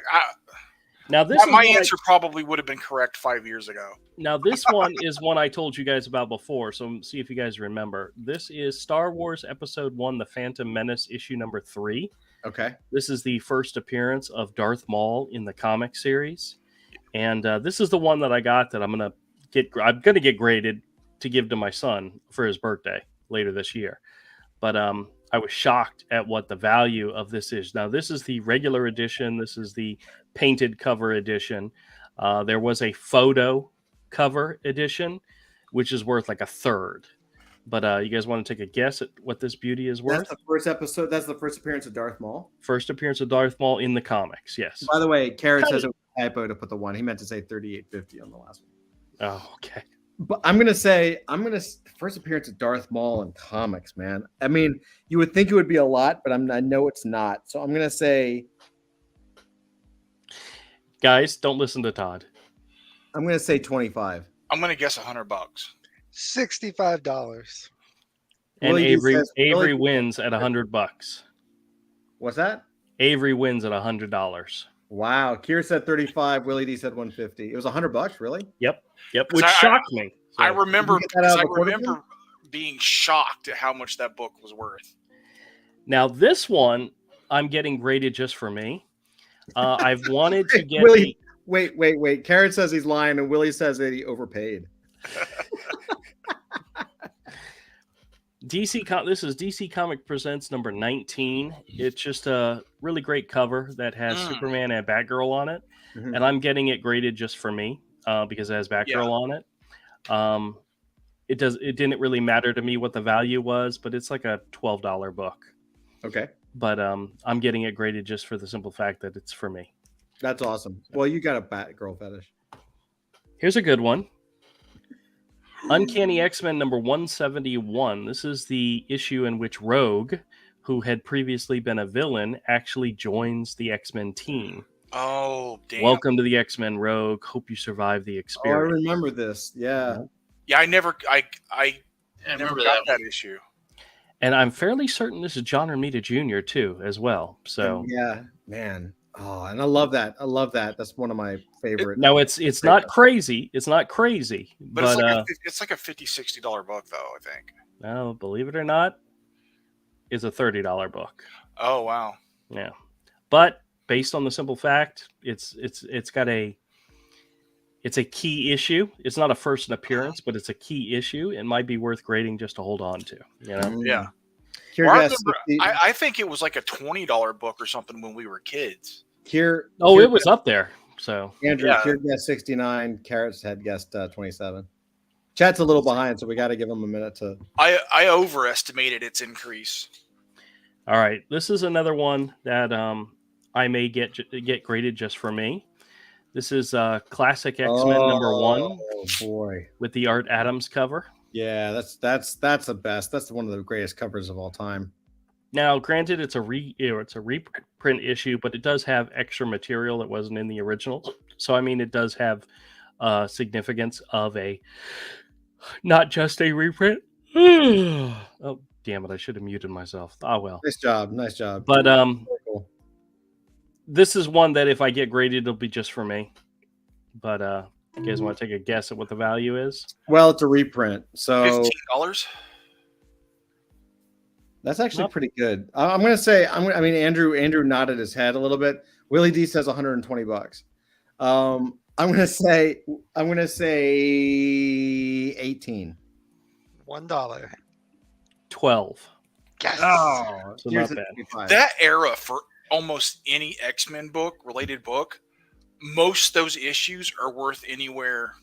Now this is my answer probably would have been correct 5 years ago. Now this one is one I told you guys about before, so see if you guys remember. This is Star Wars Episode 1, The Phantom Menace, issue number 3. Okay. This is the first appearance of Darth Maul in the comic series, and this is the one that I got that I'm gonna get graded to give to my son for his birthday later this year. But I was shocked at what the value of this is. Now, this is the regular edition. This is the painted cover edition. There was a photo cover edition, which is worth like a third. But you guys want to take a guess at what this beauty is worth? That's the first episode. That's the first appearance of Darth Maul. First appearance of Darth Maul in the comics, yes. By the way, Carrot says it was a typo to put the 1. He meant to say 38.50 on the last one. Oh, okay. But first appearance of Darth Maul in comics, man. I mean, you would think it would be a lot, but I know it's not. So I'm gonna say, guys, don't listen to Todd. I'm gonna say 25. I'm gonna guess $100. $65. And Willie D says- Avery wins at $100. What's that? Avery wins at $100. Wow. Kier said 35. Willie D said 150. It was $100, really? Yep, which 'Cause shocked me. So, I remember Did you get that out because I of the quarter remember being shocked at how much that book was worth. now this one I'm getting graded just for me. I've wanted to get Willie, wait. Carrot says he's lying, and Willie says that he overpaid. This is DC Comic Presents number 19. It's just a really great cover that has Superman and Batgirl on it, and I'm getting it graded just for me because it has Batgirl on it. It didn't really matter to me what the value was, but it's like a $12 book. Okay. But I'm getting it graded just for the simple fact that it's for me. That's awesome. Well, you got a Batgirl fetish. Here's a good one. Uncanny X-Men number 171. This is the issue in which Rogue, who had previously been a villain, actually joins the X-Men team. Oh, damn. Welcome to the X-Men, Rogue. Hope you survive the Oh, I experience. remember this. Yeah. Yeah, I never remember got that issue. And I'm fairly certain this is John Romita Jr. too, as well. So Yeah, man. Oh, and I love that. That's one of my favorite. now it's not crazy. It's not crazy, But it's like a $50, $60 book, though, I think. no, believe it or not, it's a $30 book. Oh, wow. Yeah, but based on the simple fact, it's a key issue. It's not a first appearance, but it's a key issue. It might be worth grading just to hold on to. You know? Yeah. Kier Well, guessed 60 I think it was like a $20 book or something when we were kids. Kier, Oh, Kier it was up there. So Andrew, Yeah. Kier guessed 69. Carrots had guessed 27. Chat's a little behind, so we got to give him a minute to. I overestimated its increase. all right, this is another one that I may get graded just for me. This is classic X-Men number 1 Oh boy, with the Art Adams cover. yeah, that's the best. That's one of the greatest covers of all time. Now, granted, it's a reprint issue, but it does have extra material that wasn't in the original. So, I mean, it does have significance of not just a reprint. Oh, damn it! I should have muted myself. Oh well. Nice job. But Cool. this is one that if I get graded, it'll be just for me. But you guys want to take a guess at what the value is? Well, it's a reprint, so $15? that's actually Nope. pretty good. I'm gonna say Andrew nodded his head a little bit. Willie D says $120. I'm gonna say 18. $1. 12. Yes. Oh, So here's not a bad. 25. That era for almost any X-Men related book, most of those issues are worth anywhere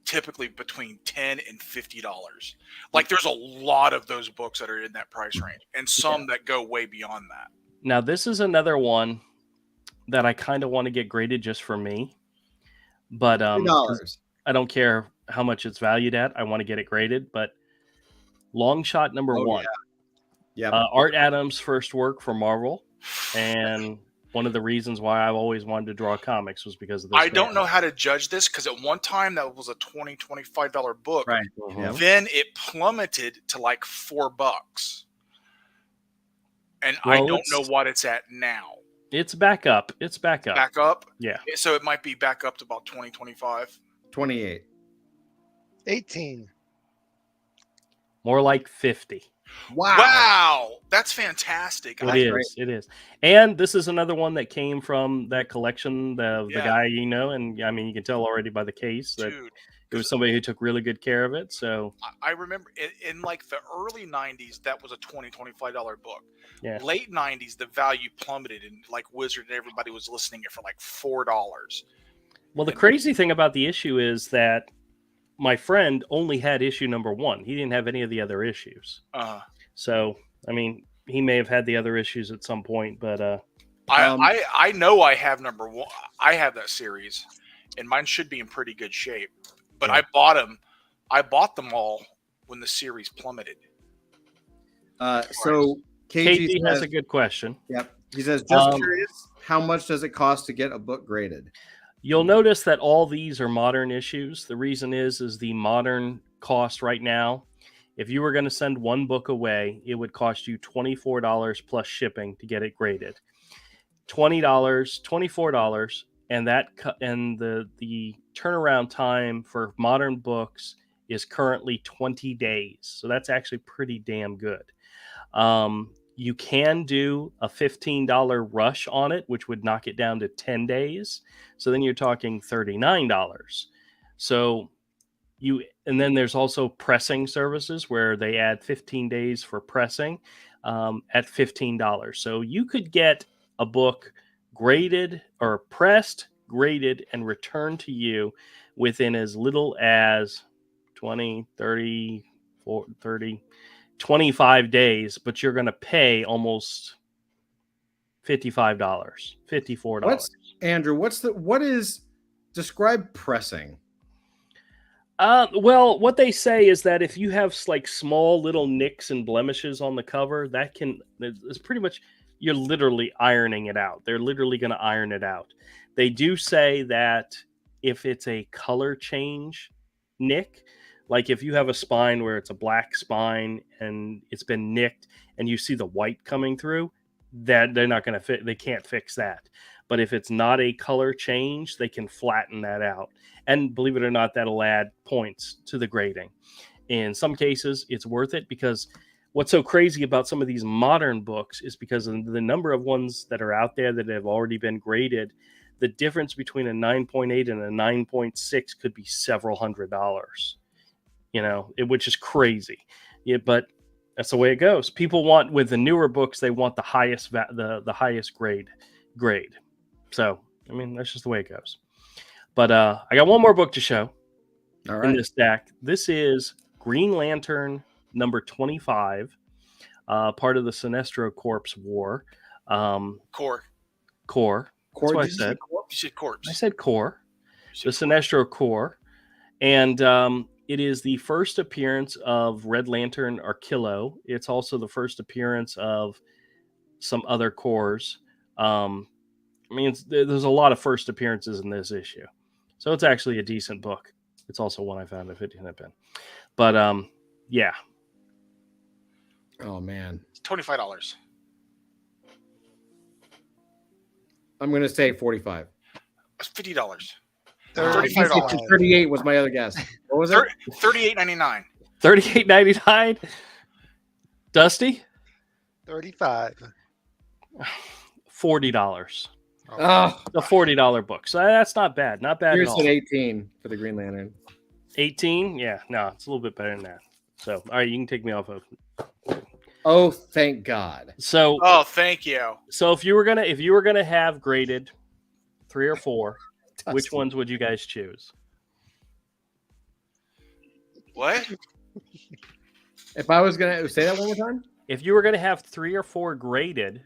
typically between $10 and $50. Like there's a lot of those books that are in that price range and some that go way beyond that. Now, this is another one that I kind of want to get graded just for me. But $3. I don't care how much it's valued at. I want to get it graded. But Long Shot number 1. Yeah. Art Adams' first work for Marvel. And one of the reasons why I've always wanted to draw comics was because of this. I don't know how to judge this because at one time that was a $20, $25 book. Right. Mhm. Yeah. Then it plummeted to like $4. and I Well, don't know it's- what it's at now. It's back up. It's back up. Back up? Yeah. So it might be back up to about 2025. 28. 18. More like 50. Wow. That's fantastic. It That's is. great. It is. And this is another one that came from that collection, the Yeah. guy, and I mean, you can tell already by the case that Dude, it was somebody who took really good care of it. So I remember in like the early 90s, that was a $25 book. Yeah. Late 90s, the value plummeted, and like Wizard and everybody was listening it for like $4. well, the crazy thing about the issue is that my friend only had issue number 1. He didn't have any of the other issues. So, I mean, he may have had the other issues at some point, but I know I have number 1. I have that series, and mine should be in pretty good shape. But Yeah. I bought them all when the series plummeted. So KG KG has says, a good question. yep. He says, just Um, curious, how much does it cost to get a book graded? You'll notice that all these are modern issues. The reason is the modern cost right now. If you were going to send one book away, it would cost you $24 plus shipping to get it graded. $20, $24, and the turnaround time for modern books is currently 20 days. So that's actually pretty damn good. You can do a $15 rush on it, which would knock it down to 10 days. So then you're talking $39. So and then there's also pressing services where they add 15 days for pressing at $15. So you could get a book graded or pressed, graded, and returned to you within as little as 20, 30, 25 days, but you're going to pay almost $55, $54. Andrew, what is describe pressing? Well, what they say is that if you have like small little nicks and blemishes on the cover, it's pretty much, you're literally ironing it out. They're literally going to iron it out. They do say that if it's a color change nick, like if you have a spine where it's a black spine and it's been nicked and you see the white coming through, that they're not going to they can't fix that. But if it's not a color change, they can flatten that out. And believe it or not, that'll add points to the grading. In some cases, it's worth it because what's so crazy about some of these modern books is because of the number of ones that are out there that have already been graded. The difference between a 9.8 and a 9.6 could be several $100s, which is crazy. Yeah, but that's the way it goes. People want, with the newer books, they want the highest the highest grade. So, I mean, that's just the way it goes. But I got one more book to show in this stack. This is Green Lantern number 25, part of the Sinestro Corps War. Core. That's what I said. You said corpse. I said Corps. The Sinestro Corps. And it is the first appearance of Red Lantern Arquillo. It's also the first appearance of some other corps. There's a lot of first appearances in this issue. So it's actually a decent book. It's also one I found at 50-cent pen. But, yeah. Oh, man. $25. I'm going to say 45. It's $50. $35. 38 was my other guess. What was it? $38.99. $38.99. Dusty? 35. $40. Oh, A $40 book. So that's not bad. Not bad at here's all. an 18 for the Green Lantern. 18? Yeah, no, it's a little bit better than that. So, all right, you can take me off of. Oh, thank God. So, Oh, thank you. so if you were gonna have graded 3 or 4, which ones would you guys choose? What? If I was going to say that one more time? If you were gonna have 3 or 4 graded,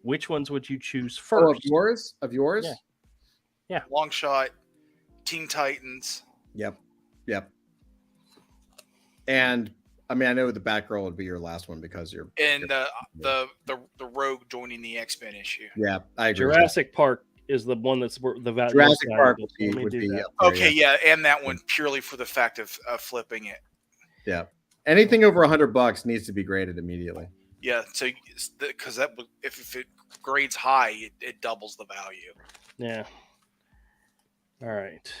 which ones would you choose Oh, first? of yours? Yeah. Long Shot, Teen Titans. Yep. And I mean, I know the Batgirl would be your last one because you're. And the Rogue joining the X-Men issue. Yeah, I agree. Jurassic Park is the one that's the Jurassic Park most would valuable. So let me be do that. up there, Okay, yeah, and that one purely for the fact of flipping it. Yeah. Anything over $100 needs to be graded immediately. Yeah, so because that would, if it grades high, it doubles the value. Yeah. All right.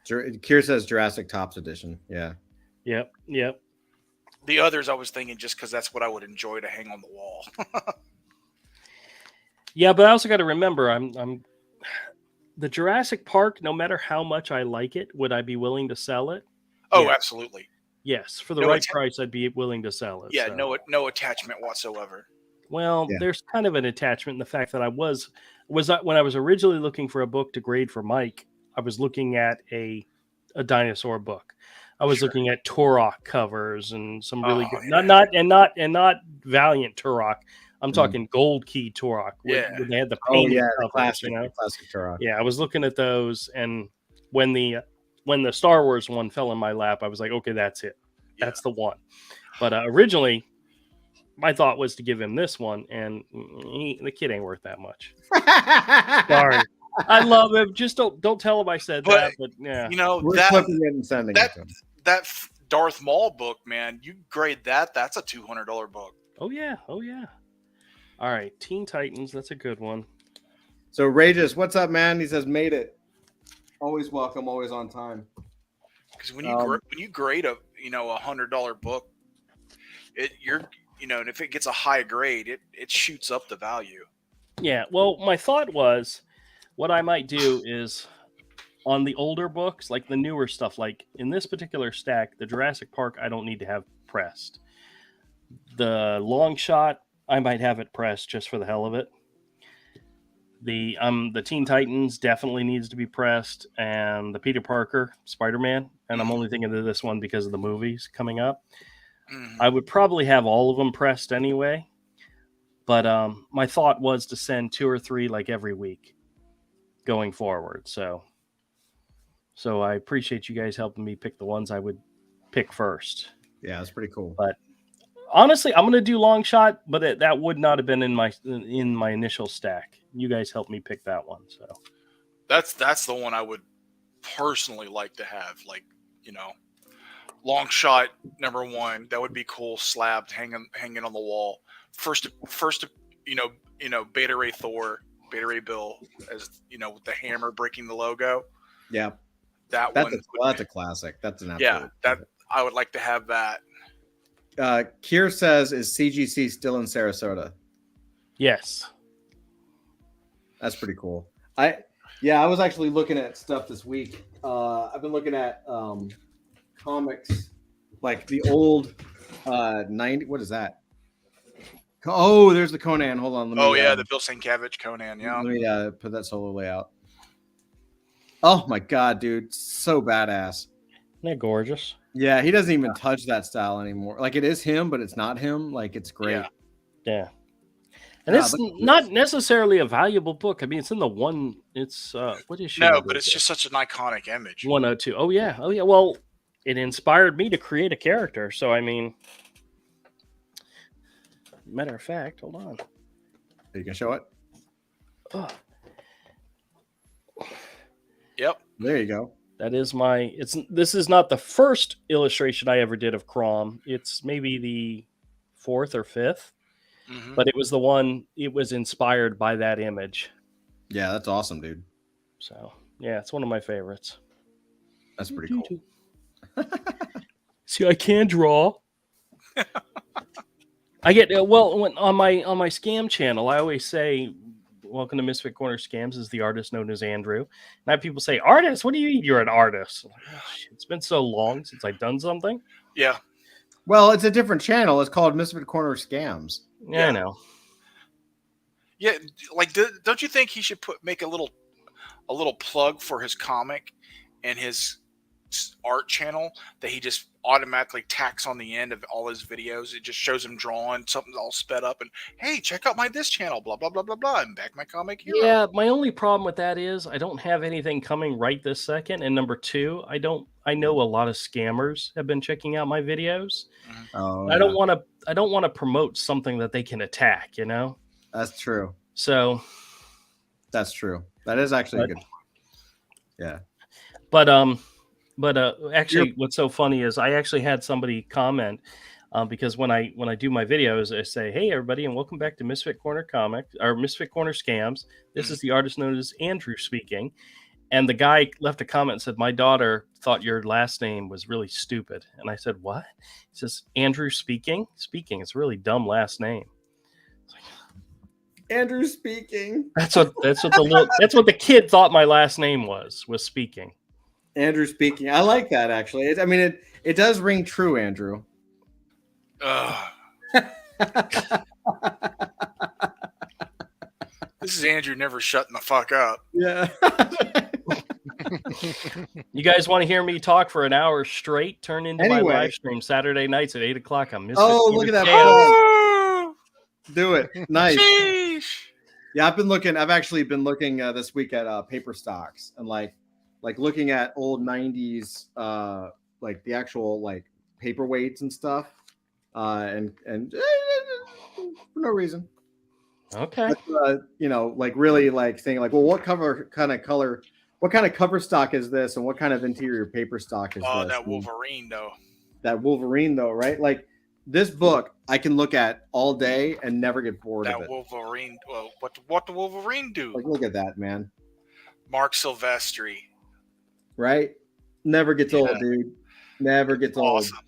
Kier says Jurassic Tops Edition. Yeah. Yep. Yep. The others, I was thinking just because that's what I would enjoy to hang on the wall. Yeah, but I also got to remember, I'm the Jurassic Park. No matter how much I like it, would I be willing to sell it? Oh, Yeah. absolutely. Yes, for the No right price, I'd be willing to sell it. Yeah, so. no attachment whatsoever. Well, Yeah. there's kind of an attachment in the fact that I was when I was originally looking for a book to grade for Mike, I was looking at a dinosaur book. I was Sure. looking at Turok covers and some really good, yeah. not Valiant Turok. I'm talking Gold Key Turok. Yeah. When they had the Oh painted yeah, the covers, classic, you know? the classic Turok. Yeah, I was looking at those, and when the Star Wars one fell in my lap, I was like, okay, that's it. That's the one. But originally, my thought was to give him this one, and the kid ain't worth that much. Sorry, I love him. Just don't tell him I said that. But yeah, You know, We're clipping it and sending it to him. that Darth Maul book, man, you grade that's a $200 book. oh yeah. All right, Teen Titans. That's a good one. So Rageous, what's up, man? He says, made it. Always welcome, always on time. Because when you grade a $100 book, and if it gets a high grade, it shoots up the value. Yeah. Well, my thought was, what I might do is on the older books, like the newer stuff, like in this particular stack, the Jurassic Park, I don't need to have pressed. The Long Shot, I might have it pressed just for the hell of it. The Teen Titans definitely needs to be pressed, and the Peter Parker Spider-Man, and I'm only thinking of this one because of the movies coming up. I would probably have all of them pressed anyway, but my thought was to send 2 or 3 like every week going forward. So I appreciate you guys helping me pick the ones I would pick first. Yeah, that's pretty cool. But honestly, I'm going to do Long Shot, but that would not have been in my initial stack. You guys helped me pick that one, so That's the one I would personally like to have. Like, Long Shot number 1. That would be cool. Slabbed, hanging on the wall. First, Beta Ray Thor, Beta Ray Bill, as with the hammer breaking the logo. Yeah, that's a classic. That's an absolute. that I would like to have that. Kier says, is CGC still in Sarasota? yes. That's pretty cool. I was actually looking at stuff this week. I've been looking at comics, like the old 90. What is that? Oh, there's the Conan. Hold on. The Bill Sienkiewicz Conan. Yeah. Let me put that solo layout. Oh my god, dude, so badass. Isn't that gorgeous? Yeah, he doesn't even touch that style anymore. Like it is him, but it's not him. Like it's great. Yeah. And it's not necessarily a valuable book. I mean, it's in the one. It's what issue? No, but it's just such an iconic image. 102. Oh yeah. Well, it inspired me to create a character. So I mean, matter of fact, hold on. You can show it. Oh. Yep. There you go. That is this is not the first illustration I ever did of Crom. It's maybe the 4th or 5th. Mm-hmm. But it was the one. It was inspired by that image. Yeah, that's awesome, dude. So yeah, it's one of my favorites. That's pretty cool. See, I can draw. I get when on my scam channel, I always say, "Welcome to Misfit Corner Scams." Is the artist known as Andrew? And I have people say, "Artist? What do you mean you're an artist?" I'm like, oh, shit, it's been so long since I've done something. Yeah. Well, it's a different channel. It's called Misfit Corner Scams. Yeah, I know. Yeah, like don't you think he should make a little plug for his comic and his art channel that he just automatically tacks on the end of all his videos? It just shows him drawing something all sped up and, hey, check out this channel, blah blah blah blah blah, and back my comic hero. Yeah, my only problem with that is I don't have anything coming right this second, and number 2, I know a lot of scammers have been checking out my videos. Oh, I don't want to promote something that they can attack, That's true. So that's true. That is actually good. Yeah. But actually, what's so funny is I actually had somebody comment. because when I do my videos, I say, "Hey, everybody, and welcome back to Misfit Corner Comics or Misfit Corner Scams. This is the artist known as Andrew speaking." And the guy left a comment and said, "My daughter thought your last name was really stupid." And I said, "What?" He says, "Andrew speaking. Speaking. It's a really dumb last name." Andrew speaking. That's what the kid thought my last name was speaking. Andrew speaking. I like that actually. It does ring true, Andrew. This is Andrew never shutting the fuck up. Yeah. You guys want to hear me talk for an hour straight? Turn into my live stream Saturday nights at 8:00 on Misfit. Oh, look at that! Oh! Do it. Nice. Sheesh. Yeah, I've actually been looking this week at paper stocks and like looking at old 90s like the actual like paperweights and stuff and for no reason. Okay. But, like really like saying like, well, what kind of cover stock is this, and what kind of interior paper stock is this? Oh, that Wolverine though. That Wolverine though, right? Like this book I can look at all day and never get bored of it. That Wolverine. Well, what the Wolverine do? Like, look at that, man. Mark Silvestri. Right? Never gets old, dude. Never gets awesome. old.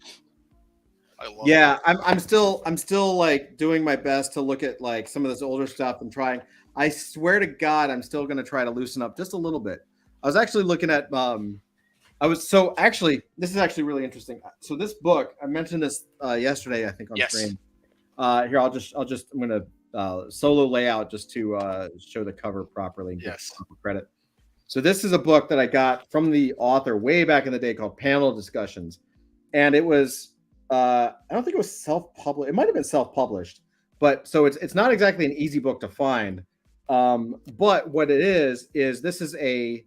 I love it. I'm still like doing my best to look at like some of this older stuff and trying. I swear to God, I'm still gonna try to loosen up just a little bit. I was actually looking at this is actually really interesting. So this book, I mentioned this yesterday, I think on stream. Here, I'm gonna solo layout just to show the cover properly and get credit. So this is a book that I got from the author way back in the day called Panel Discussions, and it was I don't think it was self-published. It might have been self-published, but so it's not exactly an easy book to find. But what it is this is a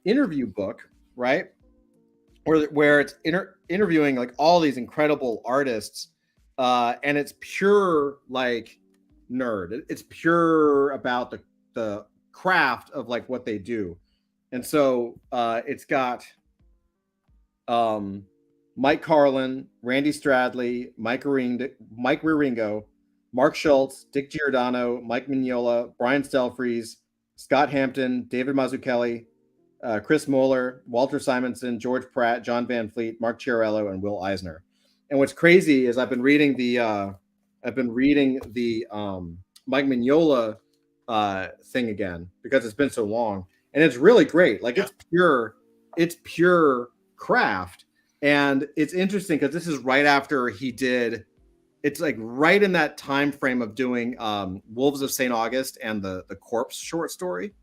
interview book, right? Where it's interviewing like all these incredible artists, and it's pure like nerd. It's pure about the craft of like what they do. And so it's got Mike Carlin, Randy Stradley, Mike Wieringo, Mark Schultz, Dick Giordano, Mike Mignola, Brian Stelfreeze, Scott Hampton, David Mazzucchelli, Chris Moeller, Walter Simonson, George Pratt, John Van Fleet, Mark Chiarello, and Will Eisner. And what's crazy is I've been reading the Mike Mignola thing again because it's been so long, and it's really great. Like it's pure craft, and it's interesting because this is right after he did. It's like right in that time frame of doing Wolves of St. August and the Corpse short story.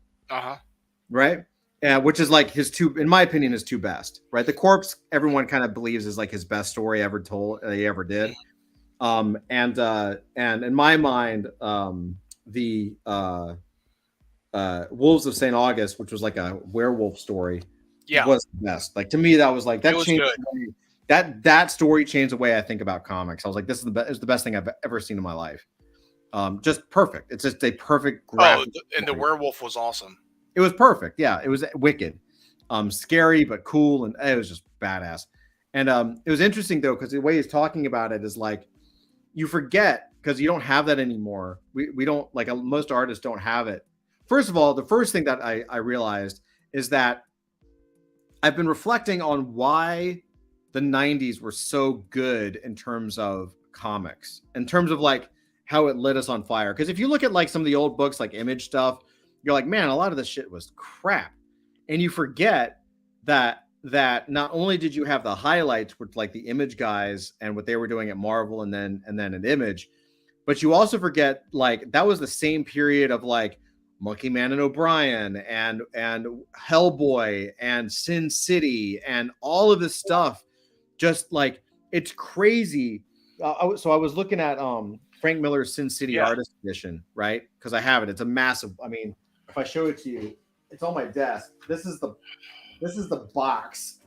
Right. Which is like in my opinion, his two best, right? The Corpse, everyone kind of believes is like his best story ever told, he ever did. And in my mind, the Wolves of St. August, which was like a werewolf story, was the best. Like to me, that was like that changed that story changed the way I think about comics. I was like, this is the best thing I've ever seen in my life. Just perfect. It's just a perfect graphic. And the werewolf was awesome. It was perfect. Yeah, it was wicked, scary but cool, and it was just badass. And it was interesting though because the way he's talking about it is like you forget because you don't have that anymore. We don't like most artists don't have it. First of all, the first thing that I realized is that I've been reflecting on why the 90s were so good in terms of comics, in terms of like how it lit us on fire. Because if you look at like some of the old books, like Image stuff, you're like, man, a lot of this shit was crap. And you forget that not only did you have the highlights with like the Image guys and what they were doing at Marvel and then at Image, but you also forget like that was the same period of like Monkey Man and O'Brien and Hellboy and Sin City and all of this stuff. Just like it's crazy. So I was looking at Frank Miller's Sin City Artist Edition, right? Because I have it. It's a massive. I mean, if I show it to you, it's on my desk. This is the box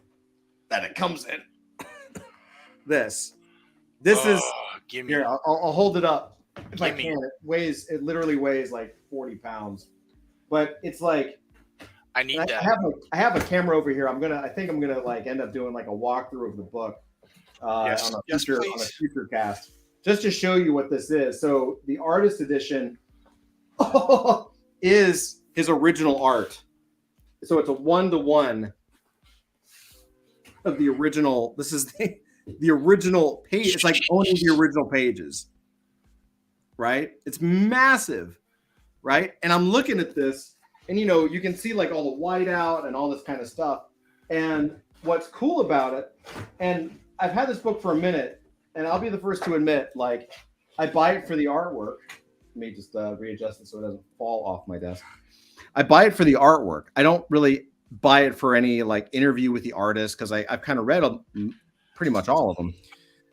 that it comes in. This is here. I'll hold it up if I can. It literally weighs like 40 pounds, but it's like I need that. I have a camera over here. I think I'm gonna like end up doing like a walkthrough of the book. Yes. on Yes, a please. future cast, just to show you what this is. So the artist edition is his original art. So it's a 1-to-1 of the original. This is the original page. It's like owning the original pages, right? It's massive, right? And I'm looking at this, and you can see like all the whiteout and all this kind of stuff. And what's cool about it, and I've had this book for a minute, and I'll be the first to admit, like, I buy it for the artwork. Let me just readjust it so it doesn't fall off my desk. I buy it for the artwork. I don't really buy it for any like interview with the artist, because I've kind of read pretty much all of them.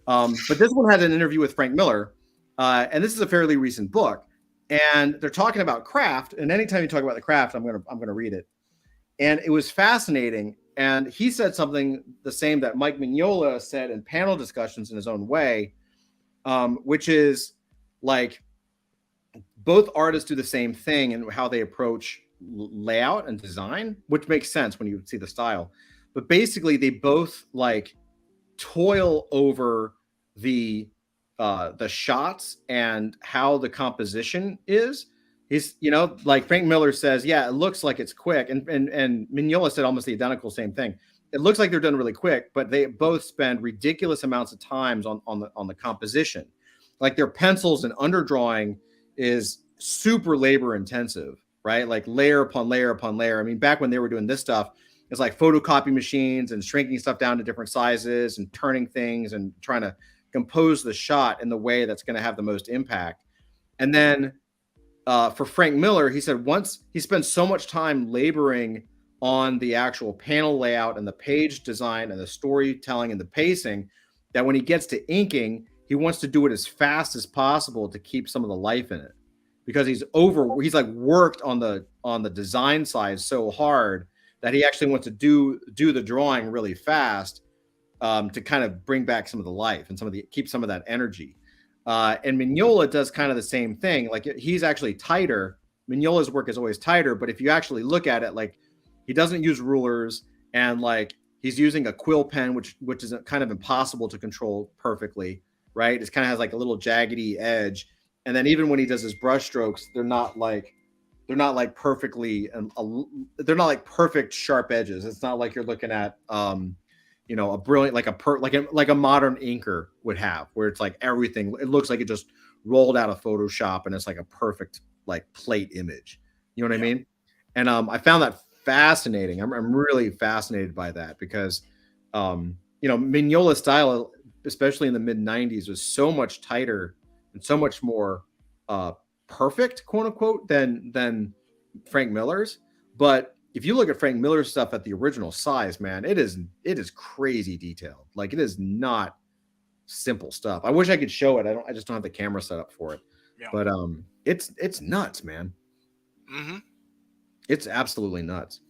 But this one had an interview with Frank Miller, and this is a fairly recent book, and they're talking about craft. And anytime you talk about the craft, I'm gonna read it. And it was fascinating. And he said something the same that Mike Mignola said in panel discussions in his own way, which is like both artists do the same thing in how they approach layout and design, which makes sense when you see the style. But basically, they both like toil over the shots and how the composition is. He's, like Frank Miller says, yeah, it looks like it's quick. And Mignola said almost the identical same thing. It looks like they're done really quick, but they both spend ridiculous amounts of times on the composition. Like their pencils and underdrawing is super labor intensive, right? Like layer upon layer upon layer. I mean, back when they were doing this stuff, it's like photocopy machines and shrinking stuff down to different sizes and turning things and trying to compose the shot in the way that's going to have the most impact. And then for Frank Miller, he said once he spends so much time laboring on the actual panel layout and the page design and the storytelling and the pacing, that when he gets to inking, he wants to do it as fast as possible to keep some of the life in it, because he's like worked on the design side so hard that he actually wants to do the drawing really fast, to kind of bring back some of the life and keep some of that energy. And Mignola does kind of the same thing. Like he's actually tighter. Mignola's work is always tighter, but if you actually look at it, like he doesn't use rulers, and like he's using a quill pen, which is kind of impossible to control perfectly, right? It kind of has like a little jaggedy edge. And then even when he does his brush strokes, they're not like perfectly, they're not like perfect sharp edges. It's not like you're looking at, a brilliant, like a modern inker would have, where it's like everything, it looks like it just rolled out of Photoshop and it's like a perfect like plate image. You know what I mean? And I found that fascinating. I'm really fascinated by that, because Mignola's style, especially in the mid 90s, was so much tighter and so much more perfect, quote unquote, than Frank Miller's. But if you look at Frank Miller's stuff at the original size, man, it is crazy detailed. Like it is not simple stuff. I wish I could show it. I just don't have the camera set up for it. Yeah. But it's nuts, man. Mm-hmm. It's absolutely nuts.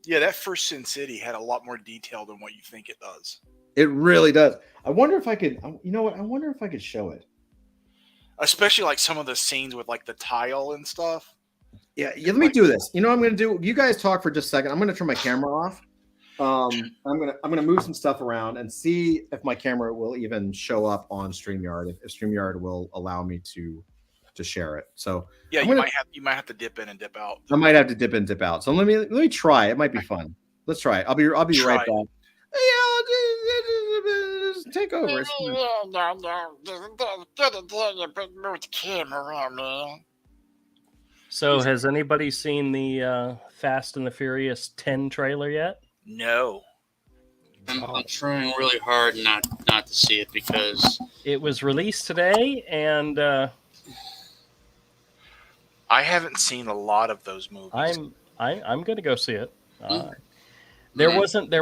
Yeah, that first Sin City had a lot more detail than what you think it does. It really does. I wonder if I could. You know what? I wonder if I could show it. Especially like some of the scenes with like the tile and stuff. Yeah, let me do this. You know what I'm going to do? You guys talk for just a second. I'm going to turn my camera off. I'm gonna move some stuff around and see if my camera will even show up on StreamYard. If StreamYard will allow me to share it. So yeah, you might have to dip in and dip out. I might have to dip in and dip out. So let me try. It might be fun. Let's try it. I'll be right back. Yeah, just take over. So has anybody seen the Fast and the Furious 10 trailer yet? No. I'm trying really hard not to see it, because it was released today, and I haven't seen a lot of those movies. I'm going to go see it. There wasn't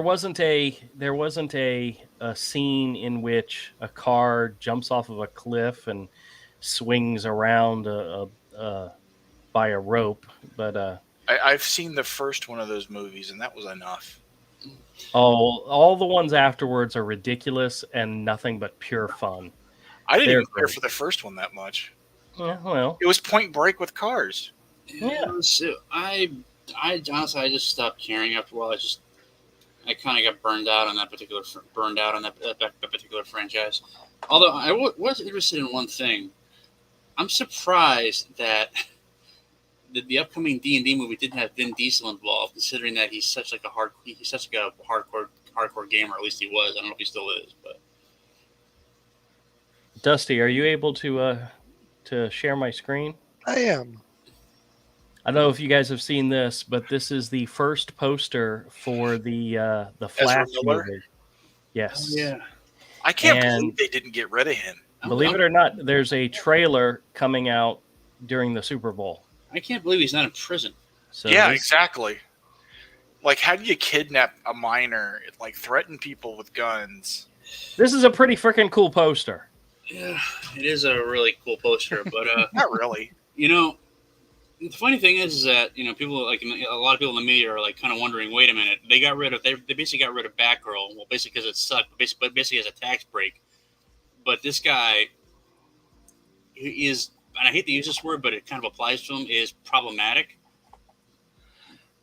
a scene in which a car jumps off of a cliff and swings around by a rope, but I've seen the first one of those movies, and that was enough. all the ones afterwards are ridiculous and nothing but pure fun. I didn't even care for the first one that much. Yeah, well, it was Point Break with cars. Yeah. So I honestly, I just stopped caring after a while. I kind of got burned out on that particular franchise. Although I was interested in one thing. I'm surprised that the upcoming D&D movie didn't have Vin Diesel involved, considering that he's such a hardcore gamer. At least he was. I don't know if he still is, but. Dusty, are you able to share my screen? I am. I don't know if you guys have seen this, but this is the first poster for the Flash Miller? movie. Yes. Oh, yeah. I can't And- believe they didn't get rid of him. Believe it or not, there's a trailer coming out during the Super Bowl. I can't believe he's not in prison. So Yeah, this- exactly. Like, how do you kidnap a minor? Like, threaten people with guns? This is a pretty freaking cool poster. Yeah, it is a really cool poster, but Not really. you know, the funny thing is that people like a lot of people in the media are like kind of wondering. Wait a minute, they basically got rid of Batgirl. Well, basically because it sucked, but basically as a tax break. But this guy is, and I hate to use this word, but it kind of applies to him, is problematic.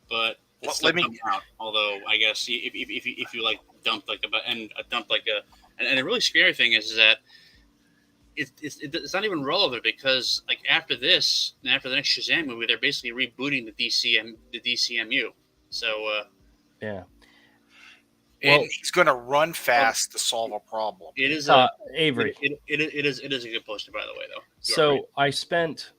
But it's still coming out. Although I guess if you like dump like and the really scary thing is that it's not even relevant because like after this and after the next Shazam movie, they're basically rebooting the DCMU. So Yeah. And Well- he's going to run fast to solve a problem. it is Avery. It is a good poster, by the way, though. You are So right. I spent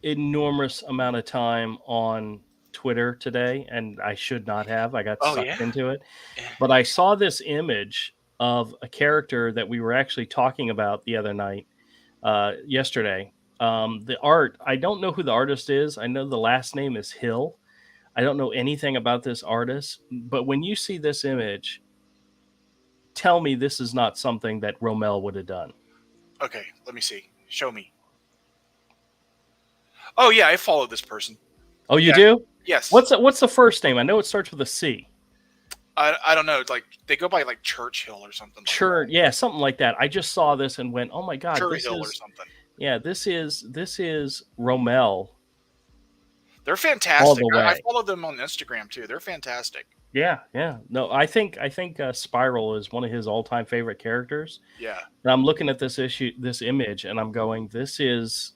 enormous amount of time on Twitter today, and I should not have. I got Oh, sucked yeah? into it. Yeah. But I saw this image of a character that we were actually talking about the other night, yesterday. The art, I don't know who the artist is. I know the last name is Hill. I don't know anything about this artist, but when you see this image, tell me this is not something that Romel would have done. Okay, let me see. Show me. Oh, yeah, I follow this person. Oh, you Yeah. do? Yes. What's the first name? I know it starts with a C. I don't know. It's like they go by like Churchill or something. Sure, yeah, something like that. I just saw this and went, "Oh my god, this Churchill or is something. yeah, this is Romel." They're fantastic. the I way. follow them on Instagram too. They're fantastic. Yeah. No, I think Spiral is one of his all-time favorite characters. Yeah. And I'm looking at this image, and I'm going, "This is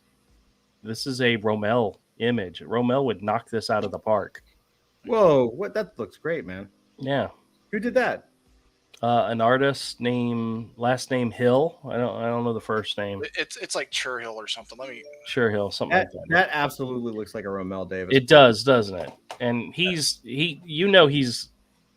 a Romel image. Romel would knock this out of the park." Whoa, what? That looks great, man. Yeah. Who did that? An artist last name Hill. I don't know the first name. It's like Churchill or something. Let me. Sure, Hill, something like that. That absolutely looks like a Romel Davis. It does, doesn't it? And he's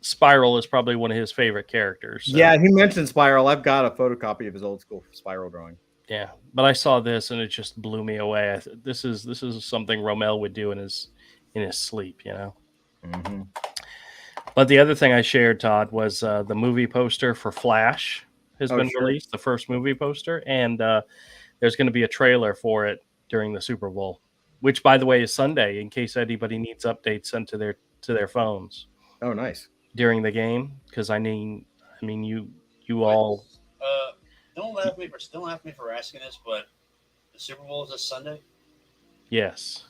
Spiral is probably one of his favorite characters. So, Yeah, he mentioned Spiral. I've got a photocopy of his old school Spiral drawing. yeah. But I saw this and it just blew me away. This is something Romel would do in his sleep, you know. Mm-hmm. But the other thing I shared, Todd, was the movie poster for Flash has been sure. released, the first movie poster, and there's going to be a trailer for it during the Super Bowl, which, by the way, is Sunday. In case anybody needs updates sent to their phones Oh, nice. during the game, because I mean, you all. Don't laugh at me for asking this, but the Super Bowl is this Sunday. Yes.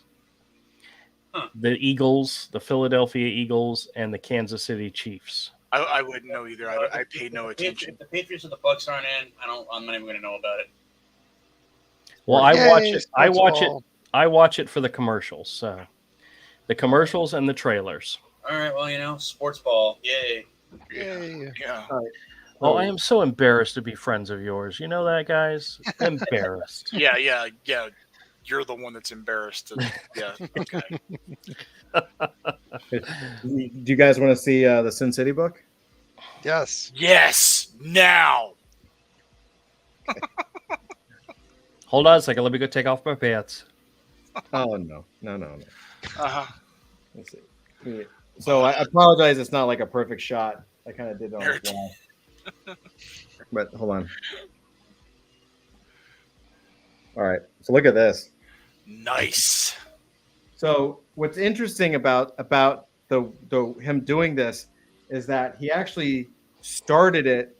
Huh. The Eagles, the Philadelphia Eagles, and the Kansas City Chiefs. I wouldn't know either. I paid no attention. If the Patriots and the Bucks aren't in, I'm not even going to know about it. Well, I Yay, watch it. I sports watch it. ball. I watch it for the commercials. So, the commercials and the trailers. All right, well, sports ball, yay! Yay. Yeah. Oh, I am so embarrassed to be friends of yours. You know that, guys? Embarrassed. Yeah. You're the one that's embarrassed. Yeah. Okay. Do you guys want to see the Sin City book? Yes. Yes. Now. Hold on a second. Let me go take off my pants. Oh no. Uh-huh. Let's see. Yeah. So I apologize. It's not like a perfect shot. I kind of did it on the fly. But hold on. All right. So look at this. Nice. So what's interesting about the him doing this is that he actually started it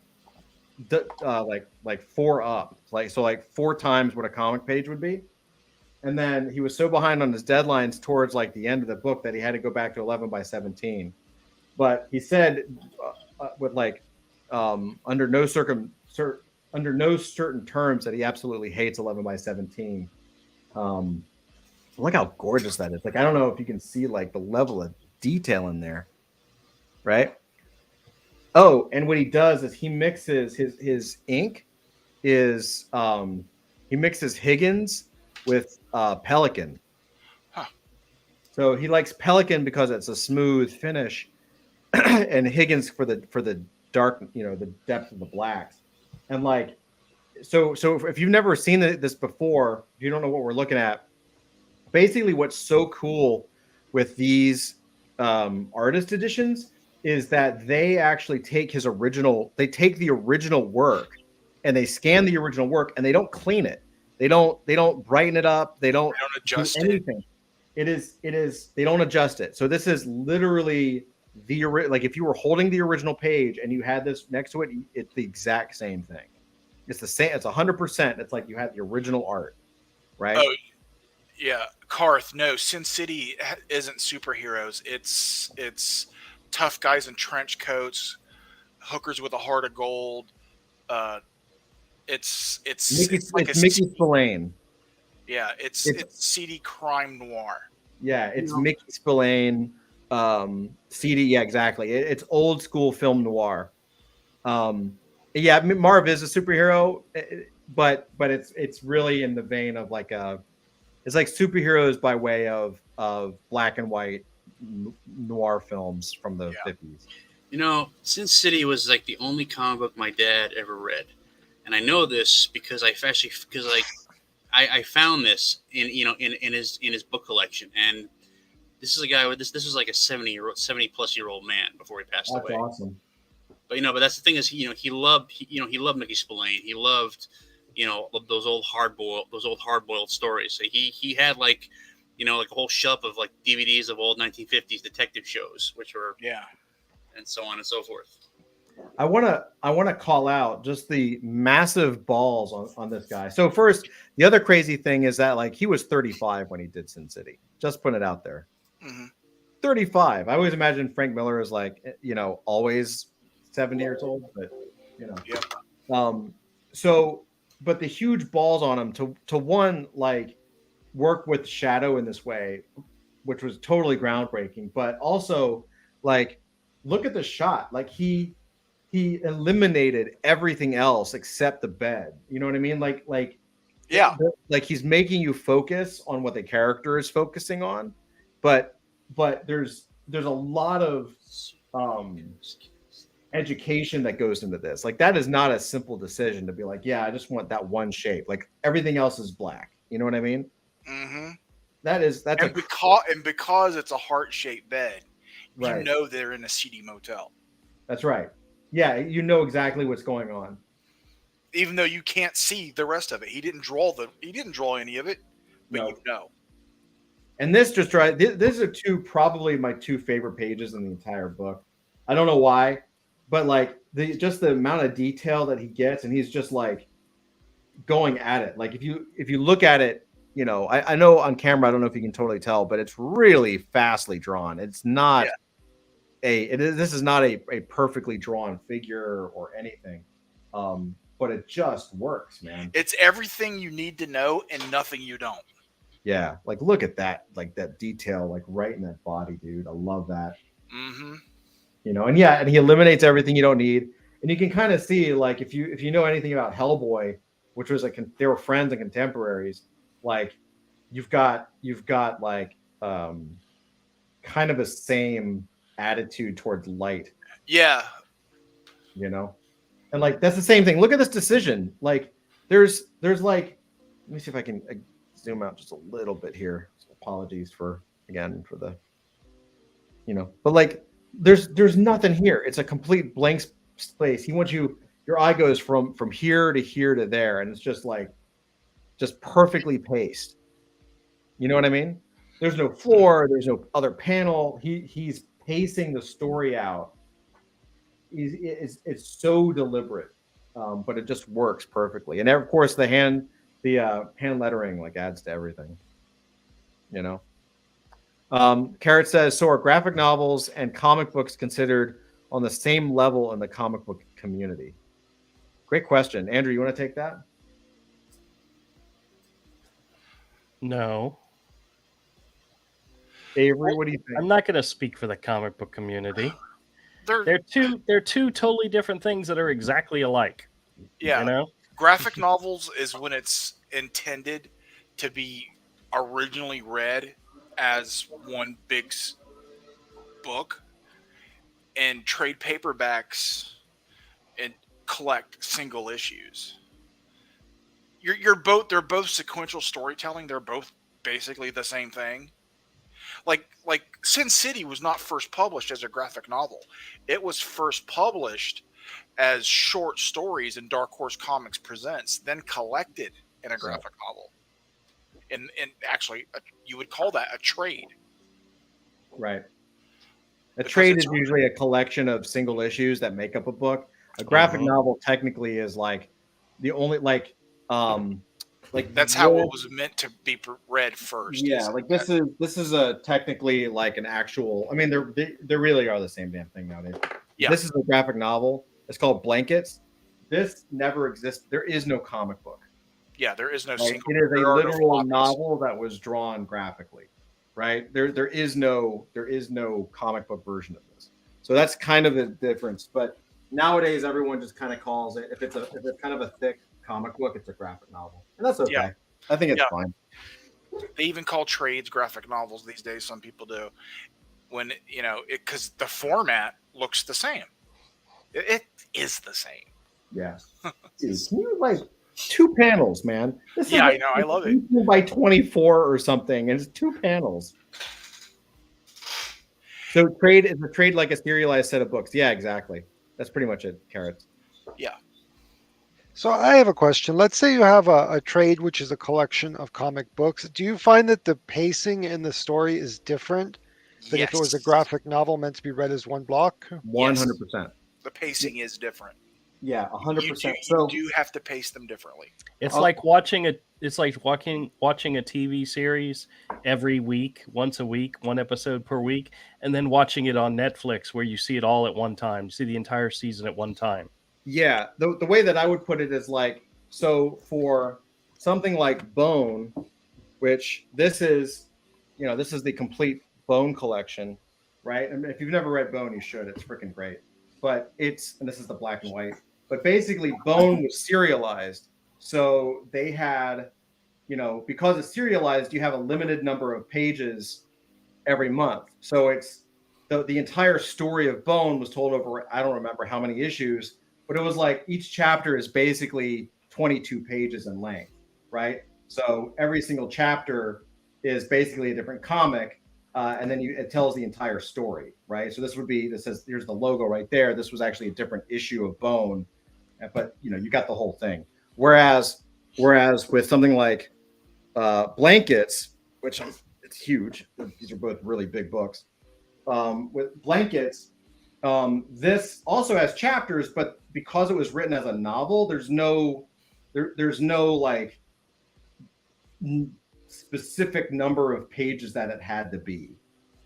like 4 up, like 4 times what a comic page would be, and then he was so behind on his deadlines towards like the end of the book that he had to go back to 11 by 17. but he said with like under no certain terms that he absolutely hates 11 by 17. Look how gorgeous that is. Like, I don't know if you can see like the level of detail in there, right? Oh, and what he does is he mixes his ink is he mixes Higgins with Pelican. Huh. So he likes Pelican because it's a smooth finish, and Higgins for the dark, the depth of the blacks. And like, so if you've never seen this before, if you don't know what we're looking at, basically what's so cool with these artist editions is that they actually take the original work and they scan the original work and they don't clean it. They don't brighten it up. They don't adjust anything. It is they don't adjust it. So this is literally like if you were holding the original page and you had this next to it, it's the exact same thing. It's the same. It's 100%. It's like you had the original art, right? Oh, yeah. Karth, no, Sin City isn't superheroes. It's tough guys in trench coats, hookers with a heart of gold. It's like Mickey Spillane. Yeah, it's seedy crime noir. Yeah, it's Mickey Spillane, seedy. Yeah, exactly. It's old school film noir. Yeah, Marv is a superhero, but it's really in the vein of like it's like superheroes by way of black and white noir films from the 50s. Sin City was like the only comic book my dad ever read, and I know this because I found this in his book collection, and this is a guy with this was like a 70-plus-year-old man before he passed away. That's awesome. But that's the thing is he loved Mickey Spillane. He loved those old hard boiled stories. So he had like a whole shelf of like DVDs of old 1950s detective shows, which were and so on and so forth. I want to call out just the massive balls on this guy. So first, the other crazy thing is that like he was 35 when he did Sin City. Just putting it out there. Mm-hmm. 35. I always imagine Frank Miller is like always 70 years old, but So, but the huge balls on him to one like work with shadow in this way, which was totally groundbreaking, but also like look at the shot. Like he eliminated everything else except the bed. You know what I mean? Like he's making you focus on what the character is focusing on, but there's a lot of education that goes into this. Like that is not a simple decision to be like, yeah, I just want that one shape. Like everything else is black. You know what I mean? Mm-hmm. Because it's a heart-shaped bed, you know they're in a seedy motel. That's right. Yeah, you know exactly what's going on, even though you can't see the rest of it. He didn't draw any of it, but you know. And this just right. These are probably my two favorite pages in the entire book. I don't know why, but like the amount of detail that he gets, and he's just like going at it. Like if you look at it, I know on camera, I don't know if you can totally tell, but it's really fastly drawn. It's not this is not a perfectly drawn figure or anything. But it just works, man. It's everything you need to know and nothing you don't. Yeah, like look at that, like that detail, like right in that body, dude. I love that. Mm-hmm. And he eliminates everything you don't need, and you can kind of see, like if you know anything about Hellboy, which was they were friends and contemporaries. Like you've got like kind of the same attitude towards light. Yeah. And like that's the same thing. Look at this decision. Like there's like, let me see if I can zoom out just a little bit here. Apologies for the but like there's nothing here. It's a complete blank space. He wants your eye goes from here to here to there, and it's just like perfectly paced. You know what I mean? There's no floor, there's no other panel. He's pacing the story out. It's so deliberate, but it just works perfectly. And of course, the hand lettering like adds to everything. Carrot says, so are graphic novels and comic books considered on the same level in the comic book community? Great question. Andrew, you want to take that? No. Avery, what do you think? I'm not going to speak for the comic book community. They're They're two totally different things that are exactly alike. yeah. You know? Graphic novels is when it's intended to be originally read as one big book, and trade paperbacks and collect single issues. They're both sequential storytelling. They're both basically the same thing. Like Sin City was not first published as a graphic novel. It was first published as short stories in Dark Horse Comics Presents, then collected in a graphic novel. And actually, you would call that a trade. Right. A trade is usually a collection of single issues that make up a book. A graphic novel technically is like the only like that's how it was meant to be read first. Yeah, like this is a technically like an actual. I mean, they really are the same damn thing nowadays. Yeah. This is a graphic novel. It's called Blankets. This never exists. There is no comic book. Yeah, there is no single. It is a literal novel that was drawn graphically, right? There is no comic book version of this. So that's kind of the difference. But nowadays, everyone just kind of calls it if it's kind of a thick comic book, it's a graphic novel, and that's okay. Yeah. I think it's fine. They even call trades graphic novels these days. Some people do, when because the format looks the same. It is the same. Yeah. Dude, can you like 2 panels, man? This I know. I love it. By 24 or something, and it's 2 panels. So trade is a trade like a serialized set of books. Yeah, exactly. That's pretty much it. Carrots. Yeah. So I have a question. Let's say you have a trade, which is a collection of comic books. Do you find that the pacing in the story is different than if it was a graphic novel meant to be read as one block? 100%. The pacing is different. Yeah, 100%. You do have to pace them differently. It's like watching a TV series every week, once a week, 1 episode per week, and then watching it on Netflix where you see it all at one time. You see the entire season at one time. Yeah, the way that I would put it is like, so for something like Bone, which this is the complete Bone collection, right? I mean, if you've never read Bone, you should. It's freaking great. But and this is the black and white. But basically, Bone was serialized. So they had, because it's serialized, you have a limited number of pages every month. So it's the entire story of Bone was told over, I don't remember how many issues, but it was like each chapter is basically 22 pages in length, right? So every single chapter is basically a different comic, and then it tells the entire story, right? So this says, here's the logo right there. This was actually a different issue of Bone, but you got the whole thing. Whereas with something like Blankets, which it's huge. These are both really big books. With Blankets, this also has chapters, but because it was written as a novel, there's no like specific number of pages that it had to be,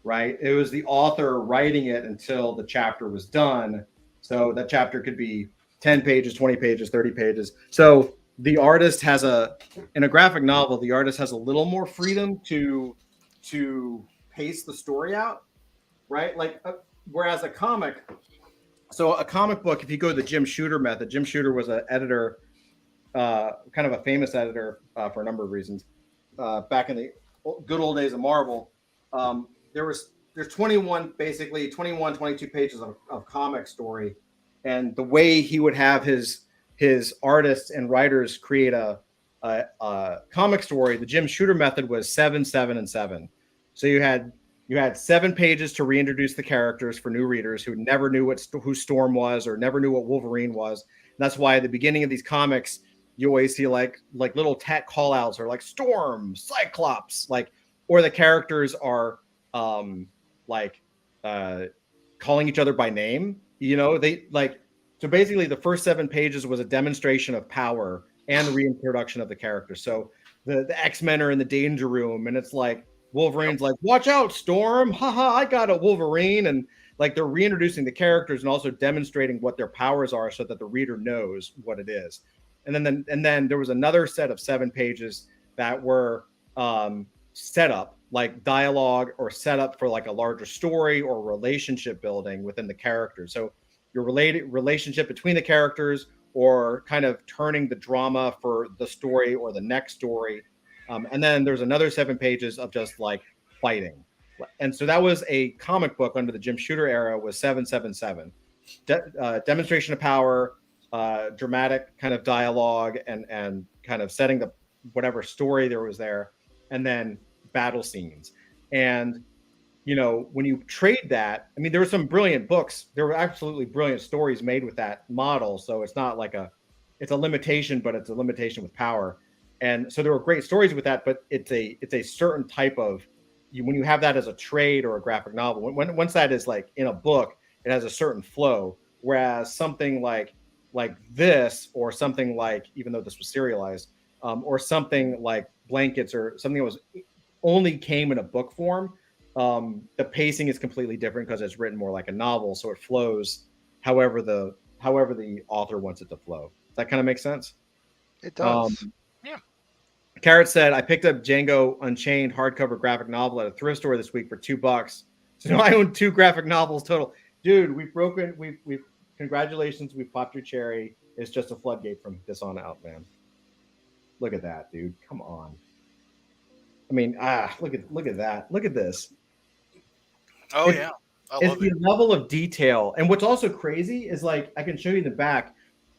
right? It was the author writing it until the chapter was done. So that chapter could be 10 pages, 20 pages, 30 pages. So the artist in a graphic novel, the artist has a little more freedom to pace the story out, right? Like, whereas a comic book, if you go to the Jim Shooter method, Jim Shooter was an editor, kind of a famous editor for a number of reasons. Back in the good old days of Marvel, there's 22 pages of comic story, and the way he would have his artists and writers create a comic story, the Jim Shooter method was 7, 7, and 7. So you had 7 pages to reintroduce the characters for new readers who never knew who Storm was or never knew what Wolverine was. And that's why at the beginning of these comics, you always see like little tech call outs or like Storm, Cyclops, or the characters are calling each other by name. So basically the first 7 pages was a demonstration of power and the reintroduction of the characters. So the X-Men are in the danger room, and it's like Wolverine's like, watch out, Storm. Haha, I got a Wolverine. And like they're reintroducing the characters and also demonstrating what their powers are so that the reader knows what it is. And then there was another set of 7 pages that were set up, like dialogue or set up for like a larger story or relationship building within the characters. So your relationship between the characters or kind of turning the drama for the story or the next story. And then there's another 7 pages of just like fighting. And so that was a comic book under the Jim Shooter era was 777. Demonstration of power, dramatic kind of dialogue and kind of setting the whatever story there was there, and then battle scenes. And you know, when you trade that, I mean, there were some brilliant books. There were absolutely brilliant stories made with that model. So it's not like it's a limitation, but it's a limitation with power. And so there were great stories with that, but it's a certain type of when you have that as a trade or a graphic novel, once that is like in a book, it has a certain flow. Whereas something like this, or something like, even though this was serialized, or something like Blankets or something that was only came in a book form, the pacing is completely different because it's written more like a novel, so it flows however the author wants it to flow. Does that kind of make sense? It does. Yeah. Carrot said, I picked up Django Unchained hardcover graphic novel at a thrift store this week for $2. So now I own 2 graphic novels total. Dude, we've congratulations, we've popped your cherry. It's just a floodgate from this on out, man. Look at that, dude. Come on. I mean, look at that. Look at this. Oh, yeah. I love the level of detail. And what's also crazy is, like, I can show you in the back.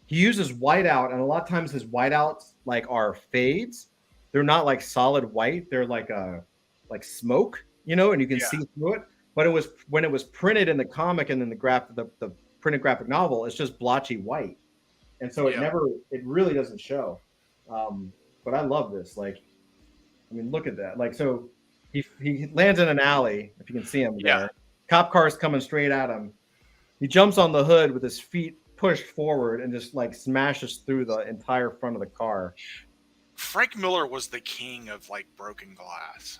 He uses whiteout, and a lot of times his whiteouts like are fades. They're not like solid white. They're like smoke, you know, and you can see through it. But when it was printed in the comic and then the printed graphic novel, it's just blotchy white. And so it really doesn't show. But I love this. Like, I mean, look at that. Like, so he lands in an alley, if you can see him there. Cop car's coming straight at him. He jumps on the hood with his feet pushed forward and just like smashes through the entire front of the car. Frank Miller was the king of like broken glass.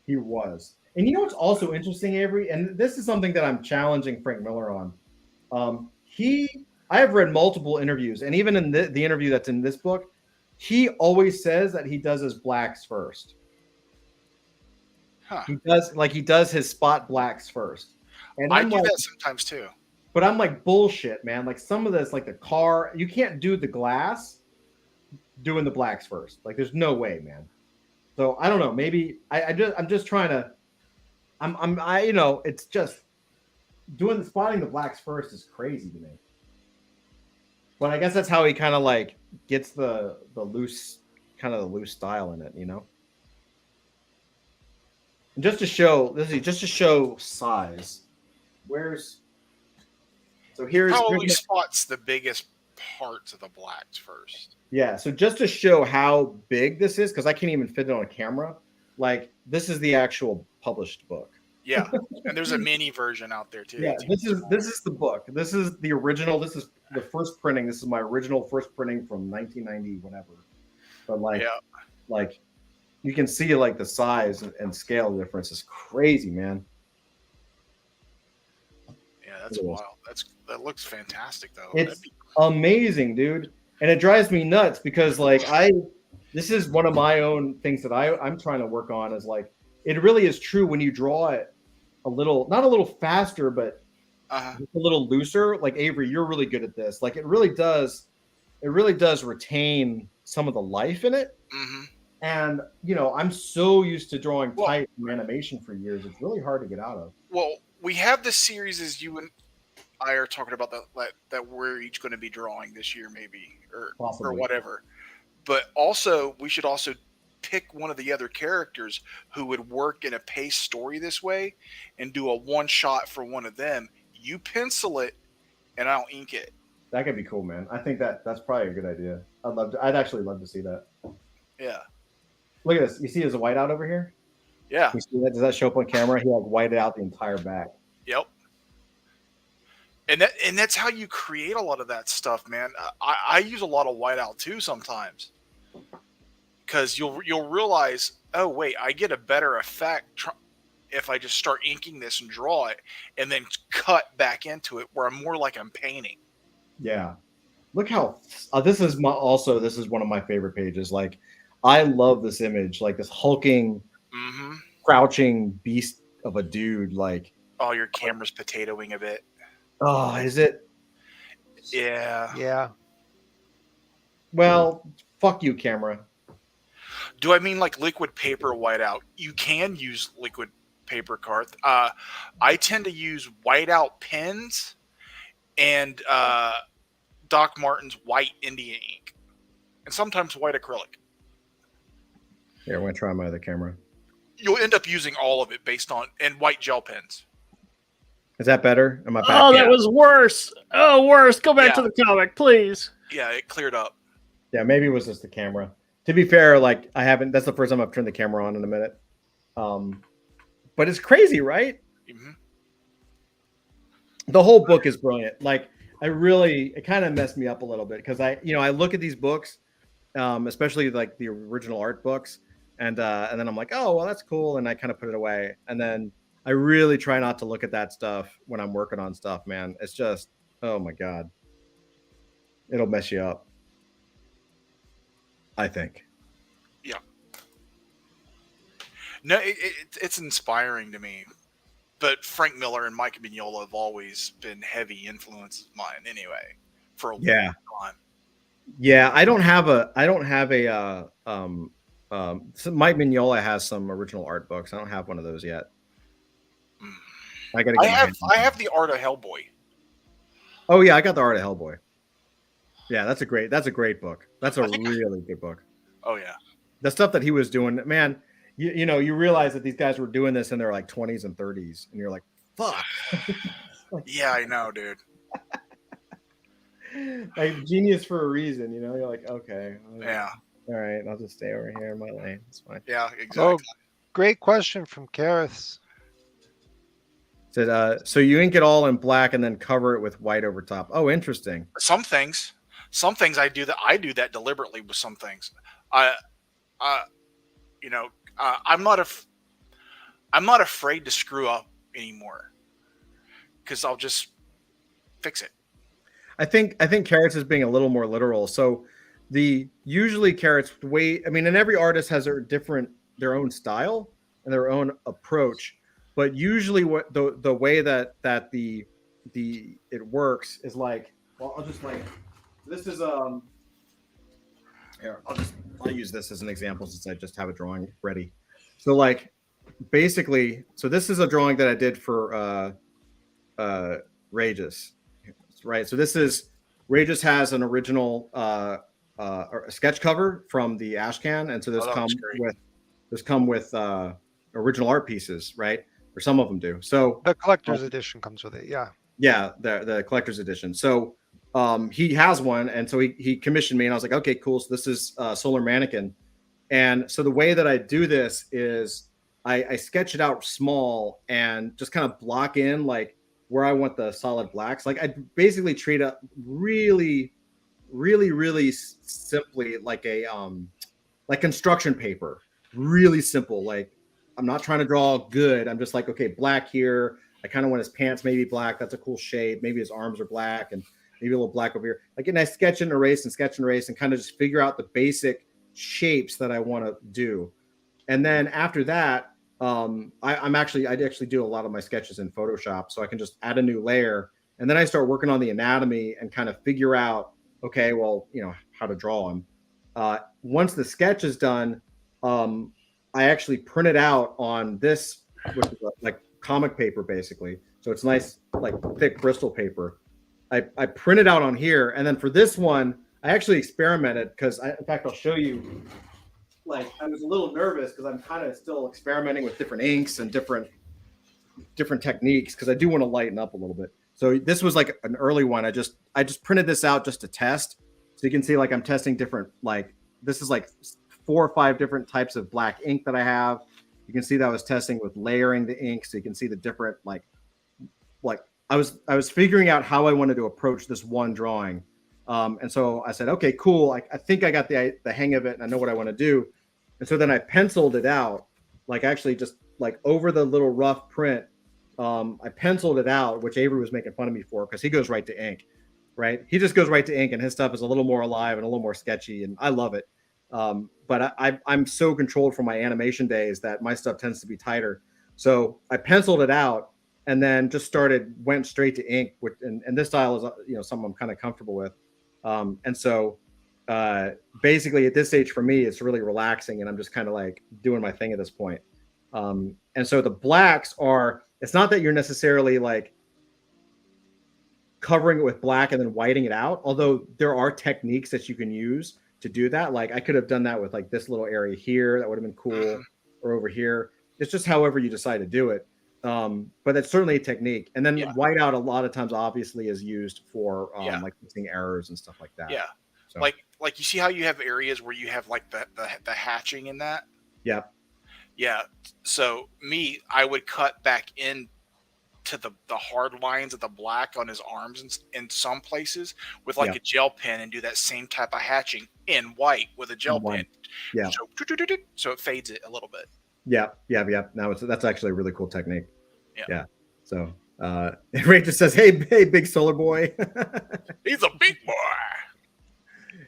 He was. And you know what's also interesting, Avery? And this is something that I'm challenging Frank Miller on. I have read multiple interviews, and even in the interview that's in this book, he always says that he does his blacks first. Huh. He does his spot blacks first. And I do that sometimes too. But I'm like, bullshit, man. Like some of this, like the car, you can't do the glass doing the blacks first. Like there's no way, man. So I don't know. Maybe I'm just trying to. You know, it's just spotting the blacks first is crazy to me. But I guess that's how he kind of like gets the loose style in it, you know. And just to show size. Here's spots the biggest parts of the blacks first. Yeah, so just to show how big this is, because I can't even fit it on a camera. Like this is the actual published book. Yeah, and there's a mini version out there too. Yeah, this is the book. This is the original. This is the first printing. This is my original first printing from 1990, whatever. But like you can see like the size and scale difference is crazy, man. Yeah, that's wild. That looks fantastic though. It's amazing, dude. And it drives me nuts because like this is one of my own things that I'm trying to work on is like it really is true when you draw it not a little faster, but a little looser. Like Avery, you're really good at this. Like it really does retain some of the life in it. Mm-hmm. And you know, I'm so used to drawing tight animation for years. It's really hard to get out of. Well, we have this series as you and I are talking about that we're each going to be drawing this year, maybe or whatever. But also, we should also pick one of the other characters who would work in a pace story this way, and do a one shot for one of them. You pencil it, and I'll ink it. That could be cool, man. I think that's probably a good idea. I'd actually love to see that. Yeah. Look at this. You see, there's a whiteout over here. Yeah. You see that? Does that show up on camera? He like whited out the entire back. Yep. And that's how you create a lot of that stuff, man. I use a lot of whiteout too sometimes, because you'll realize oh wait, I get a better effect if I just start inking this and draw it, and then cut back into it, where I'm more like I'm painting. Yeah. Look how this is one of my favorite pages. Like, I love this image, like this hulking, crouching beast of a dude. Like, oh, your camera's potatoing a bit. Oh, is it? Yeah. Yeah. Well, fuck you, camera. Do I mean like liquid paper whiteout? You can use liquid paper, Karth. I tend to use whiteout pens and Doc Martens white India ink, and sometimes white acrylic. Here, I'm gonna try my other camera. You'll end up using all of it and white gel pens. Is that better? Am I back? Oh, that was worse. Oh, worse. Go back to the comic, please. Yeah, it cleared up. Yeah, maybe it was just the camera. To be fair, like that's the first time I've turned the camera on in a minute. But it's crazy, right? Mm-hmm. The whole book is brilliant. Like, it kind of messed me up a little bit because I look at these books, especially like the original art books, and then I'm like, oh, well, that's cool, and I kind of put it away, and then I really try not to look at that stuff when I'm working on stuff, man. It's just, oh my God, it'll mess you up, I think. Yeah. No, it's inspiring to me. But Frank Miller and Mike Mignola have always been heavy influences of mine anyway, for a long time. Yeah, I don't have a so Mike Mignola has some original art books. I don't have one of those yet. I have the Art of Hellboy. Oh yeah, I got the Art of Hellboy. Yeah, that's a great book. That's a really good book. Oh yeah. The stuff that he was doing, man, you realize that these guys were doing this in their like 20s and 30s, and you're like, fuck. Yeah, I know, dude. Like, genius for a reason, you're like, okay. Yeah. All right, I'll just stay over here in my lane. It's fine. Yeah, exactly. Oh, great question from Kareth. Said, so you ink it all in black and then cover it with white over top. Oh, interesting. Some things I do that deliberately with some things. I'm not afraid to screw up anymore because I'll just fix it. I think Carrots is being a little more literal. So usually Carrots and every artist has their own style and their own approach, but usually what the way that it works is like, well, I'll just like, this is here, I'll use this as an example since I just have a drawing ready. So like, basically, this is a drawing that I did for Rages, right? So Rages has an original a sketch cover from the Ashcan, and so this come with original art pieces, right? Or some of them do. So the collector's edition comes with it, yeah. Yeah, the collector's edition. So he has one, and so he commissioned me, and I was like, okay, cool. So this is Solar Mannequin, and so the way that I do this is I sketch it out small and just kind of block in like where I want the solid blacks. Like, I basically treat it really, really, really simply like a like construction paper. Really simple. Like, I'm not trying to draw good. I'm just like, okay, black here. I kind of want his pants maybe black. That's a cool shade. Maybe his arms are black and maybe a little black over here. Like, and I sketch and erase and kind of just figure out the basic shapes that I want to do. And then after that, I actually do a lot of my sketches in Photoshop, so I can just add a new layer. And then I start working on the anatomy and kind of figure out, okay, well, how to draw them. Once the sketch is done, I actually print it out on this, which is like comic paper, basically. So it's nice, like thick Bristol paper. I print it out on here. And then for this one, I actually experimented because in fact, I'll show you, like, I was a little nervous because I'm kind of still experimenting with different inks and different techniques because I do want to lighten up a little bit. So this was like an early one. I just printed this out just to test. So you can see, like, I'm testing different, like, this is like 4 or 5 different types of black ink that I have. You can see that I was testing with layering the ink, so you can see the different, like I was figuring out how I wanted to approach this one drawing. And so I said, okay, cool. I think I got the hang of it and I know what I want to do. And so then I penciled it out, like actually just like over the little rough print. I penciled it out, which Avery was making fun of me for because he goes right to ink, right? He just goes right to ink, and his stuff is a little more alive and a little more sketchy, and I love it. But I'm so controlled from my animation days that my stuff tends to be tighter. So I penciled it out and then just went straight to ink. And this style is something I'm kind of comfortable with. And so basically at this stage for me, it's really relaxing, and I'm just kind of like doing my thing at this point. And so the blacks it's not that you're necessarily like covering it with black and then whiting it out, although there are techniques that you can use to do that. Like I could have done that with like this little area here, that would have been cool, or over here. It's just however you decide to do it. But it's certainly a technique. And then whiteout a lot of times obviously is used for like fixing errors and stuff like that. Yeah. So. Like you see how you have areas where you have like the hatching in that? Yeah. Yeah. So I would cut back in to the hard lines of the black on his arms in some places with like a gel pen, and do that same type of hatching in white with a gel pen. Yeah. So it fades it a little bit. Yeah. Now that's actually a really cool technique. Yeah. So Ray just says, hey, big solar boy. He's a big boy.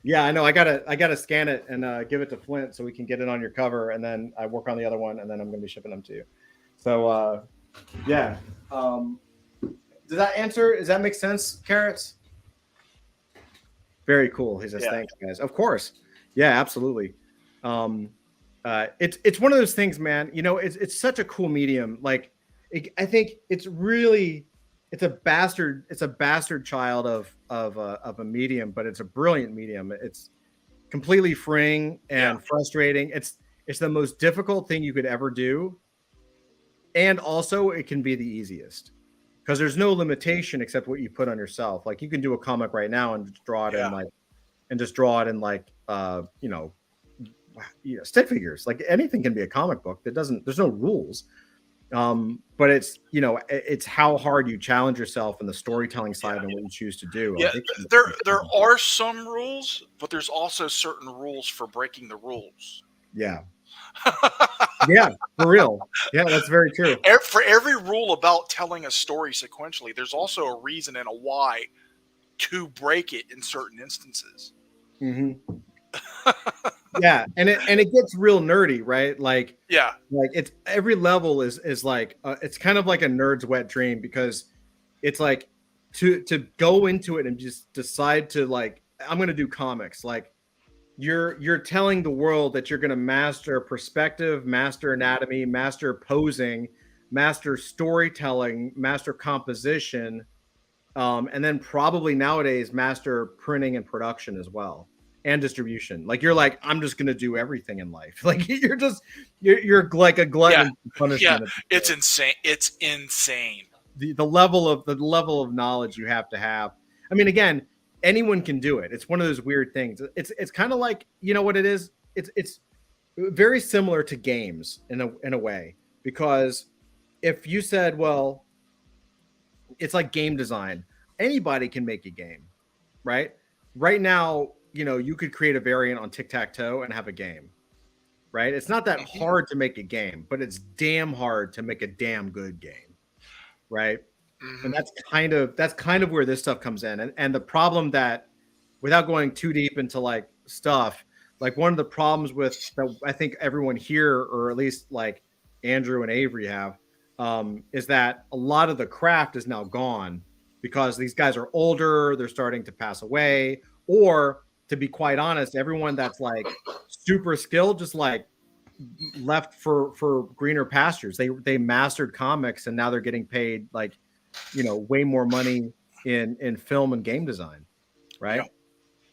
Yeah, I know. I gotta scan it and give it to Flint so we can get it on your cover, and then I work on the other one, and then I'm gonna be shipping them to you. So yeah. Does that make sense, Carrots? Very cool. He says, thanks, guys. Of course. Yeah, absolutely. It's one of those things, man. It's such a cool medium. Like, I think it's a bastard child of a medium, but it's a brilliant medium. It's completely freeing and frustrating. It's the most difficult thing you could ever do. And also it can be the easiest because there's no limitation except what you put on yourself. Like you can do a comic right now and just draw it in stick figures. Like anything can be a comic book. There's no rules. But it's how hard you challenge yourself in the storytelling side and what you choose to do. Yeah, there are some rules, but there's also certain rules for breaking the rules. Yeah. Yeah, for real. Yeah, that's very true. For every rule about telling a story sequentially, there's also a reason and a why to break it in certain instances. Mm-hmm. Yeah, and it gets real nerdy, right? Like it's every level is like it's kind of like a nerd's wet dream, because it's like to go into it and just decide to like, I'm going to do comics. Like you're telling the world that you're going to master perspective, master anatomy, master posing, master storytelling, master composition, and then probably nowadays master printing and production as well, and distribution. Like you're like, I'm just going to do everything in life. Like you're like a glutton for punishment. Yeah, it's insane. It's insane. The level of knowledge you have to have. I mean, again, anyone can do it. It's one of those weird things. It's kind of like, you know what it is? It's very similar to games in a way, because if you said, well, it's like game design. Anybody can make a game, right? Right now, you could create a variant on tic-tac-toe and have a game, right? It's not that hard to make a game, but it's damn hard to make a damn good game, right? Mm-hmm. And that's kind of where this stuff comes in. And the problem that, without going too deep into like stuff, like one of the problems with that I think everyone here, or at least like Andrew and Avery have, is that a lot of the craft is now gone because these guys are older, they're starting to pass away, or to be quite honest, everyone that's like super skilled just like left for greener pastures. They mastered comics and now they're getting paid like, way more money in film and game design, right?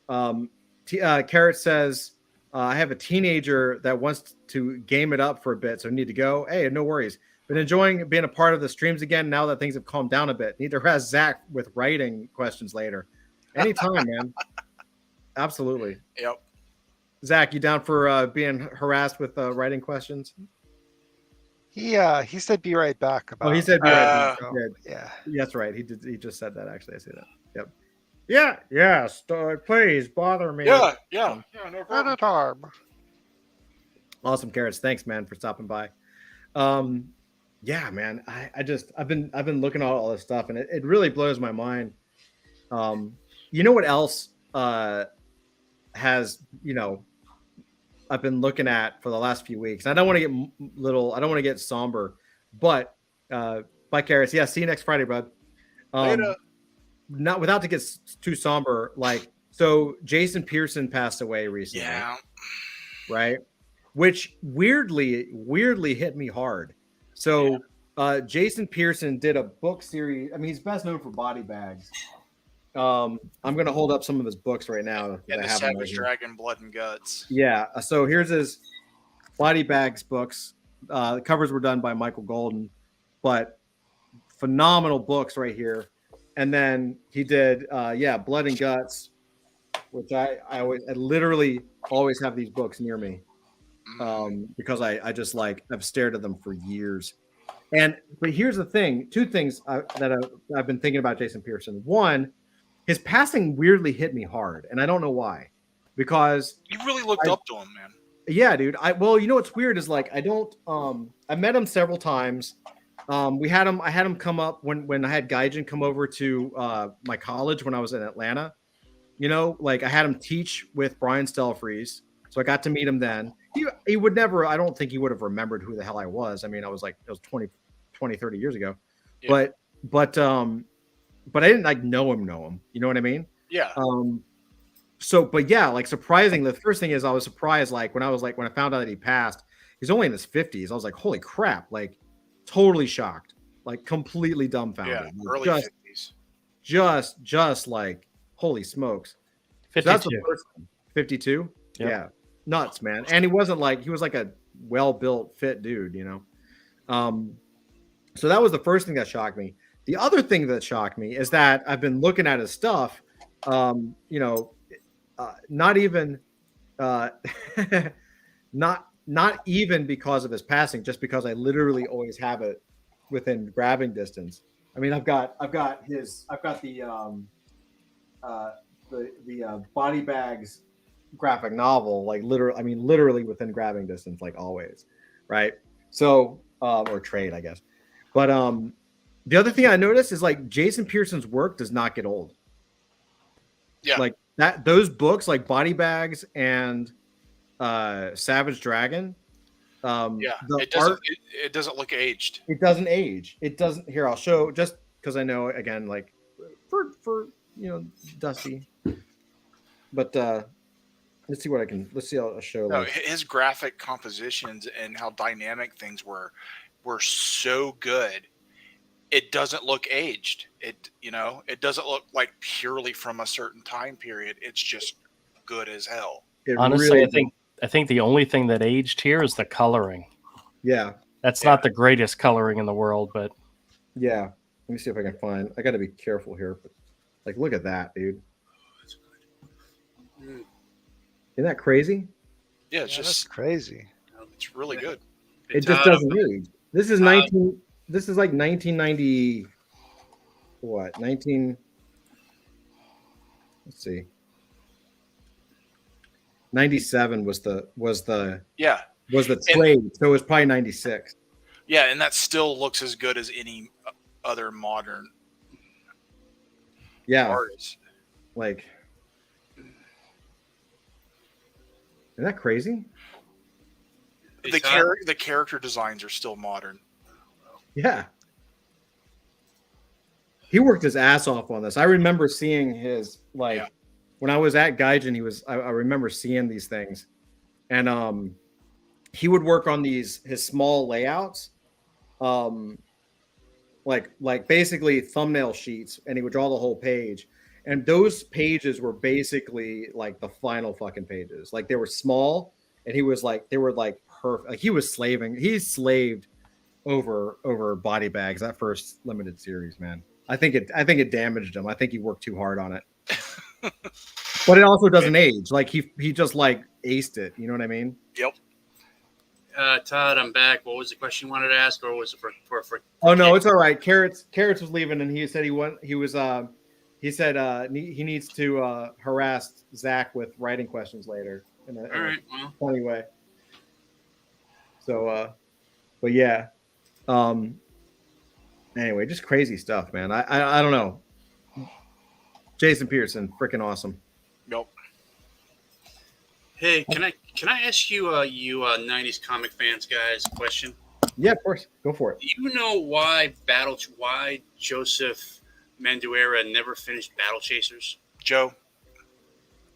Yeah. Carrot says, I have a teenager that wants to game it up for a bit, so I need to go. Hey, no worries. Been enjoying being a part of the streams again now that things have calmed down a bit. Need to harass Zach with writing questions later. Anytime, man. Absolutely. Yep. Zach, you down for being harassed with writing questions? He said be right back. He said be right back. Yeah. That's right. He did. He just said that, actually. I see that. Yep. Yeah. Please bother me. Yeah. No problem. Awesome, Carrots. Thanks, man, for stopping by. Yeah, man. I've been looking at all this stuff, and it really blows my mind. You know what else has, I've been looking at for the last few weeks. I don't want to get I don't want to get somber, but bye, Carrots. Yeah, see you next Friday, bud. Later. Not without to get too somber. So Jason Pearson passed away recently. Yeah. Right. Which weirdly hit me hard. So Jason Pearson did a book series. I mean, he's best known for Body Bags. I'm going to hold up some of his books right now. And the Savage Dragon, Blood and Guts. Yeah. So here's his Body Bags books. The covers were done by Michael Golden, but phenomenal books right here. And then he did, Blood and Guts, which I literally always have these books near me. Because I just I've stared at them for years. But here's the thing, two things that I've been thinking about Jason Pearson. One, his passing weirdly hit me hard, and I don't know why, because you really looked up to him, man. Yeah, dude. You know what's weird is I met him several times. I had him come up when I had Gaijin come over to my college when I was in Atlanta. I had him teach with Brian Stelfreeze. So I got to meet him then. He would never, I don't think he would have remembered who the hell I was. I mean, it was 20, 30 years ago. Yeah. But I didn't know him. You know what I mean? Yeah. Surprisingly, the first thing is I was surprised, when I found out that he passed, he's only in his 50s. I was like, holy crap, totally shocked, completely dumbfounded. Yeah, early 50s. Just holy smokes. 52. So that's the first thing. 52? Yep. Yeah. Nuts, man. And he wasn't he was a well-built, fit dude, So that was the first thing that shocked me. The other thing that shocked me is that I've been looking at his stuff, not even not even because of his passing, just because I literally always have it within grabbing distance. I mean, I've got the Body Bags graphic novel, literally within grabbing distance, always, right? So or trade, I guess. But the other thing I noticed is Jason Pearson's work does not get old. Yeah, those books Body Bags and Savage Dragon. It doesn't look aged. It doesn't age. It doesn't. Here, I'll show, just because I know, again, for Dusty. But let's see. I'll show. No, his graphic compositions and how dynamic things were so good. It doesn't look aged. It doesn't look purely from a certain time period. It's just good as hell. Honestly, I think the only thing that aged here is the coloring. Yeah. That's not the greatest coloring in the world, but yeah. Let me see if I can find. I got to be careful here, but look at that, dude. Isn't that crazy? Yeah, it's just crazy. It's really good. It just doesn't age. This is 19. This is 1990. What? 19. Let's see. 97 was the trade, so it was probably 96. Yeah, and that still looks as good as any other modern artist. Isn't that crazy? The character designs are still modern. Yeah. He worked his ass off on this. I remember seeing his when I was at Gaijin, I remember seeing these things. And he would work on his small layouts. Basically thumbnail sheets, and he would draw the whole page. And those pages were basically the final fucking pages. They were small, and he was they were perfect. He slaved over Body Bags, that first limited series, man. I think it damaged him. I think he worked too hard on it. But it also doesn't age. He just aced it. You know what I mean? Yep. Todd, I'm back. What was the question you wanted to ask, or was it for Oh no, it's all right. Carrots was leaving, and he said he needs to harass Zach with writing questions later in a funny way. So, but yeah. Anyway, just crazy stuff, man. I don't know. Jason Pearson, freaking awesome. Nope. Hey, can I ask you you 90s comic fans guys a question? Yeah, of course. Go for it. Do you know why Joseph Manduera never finished Battle Chasers? Joe.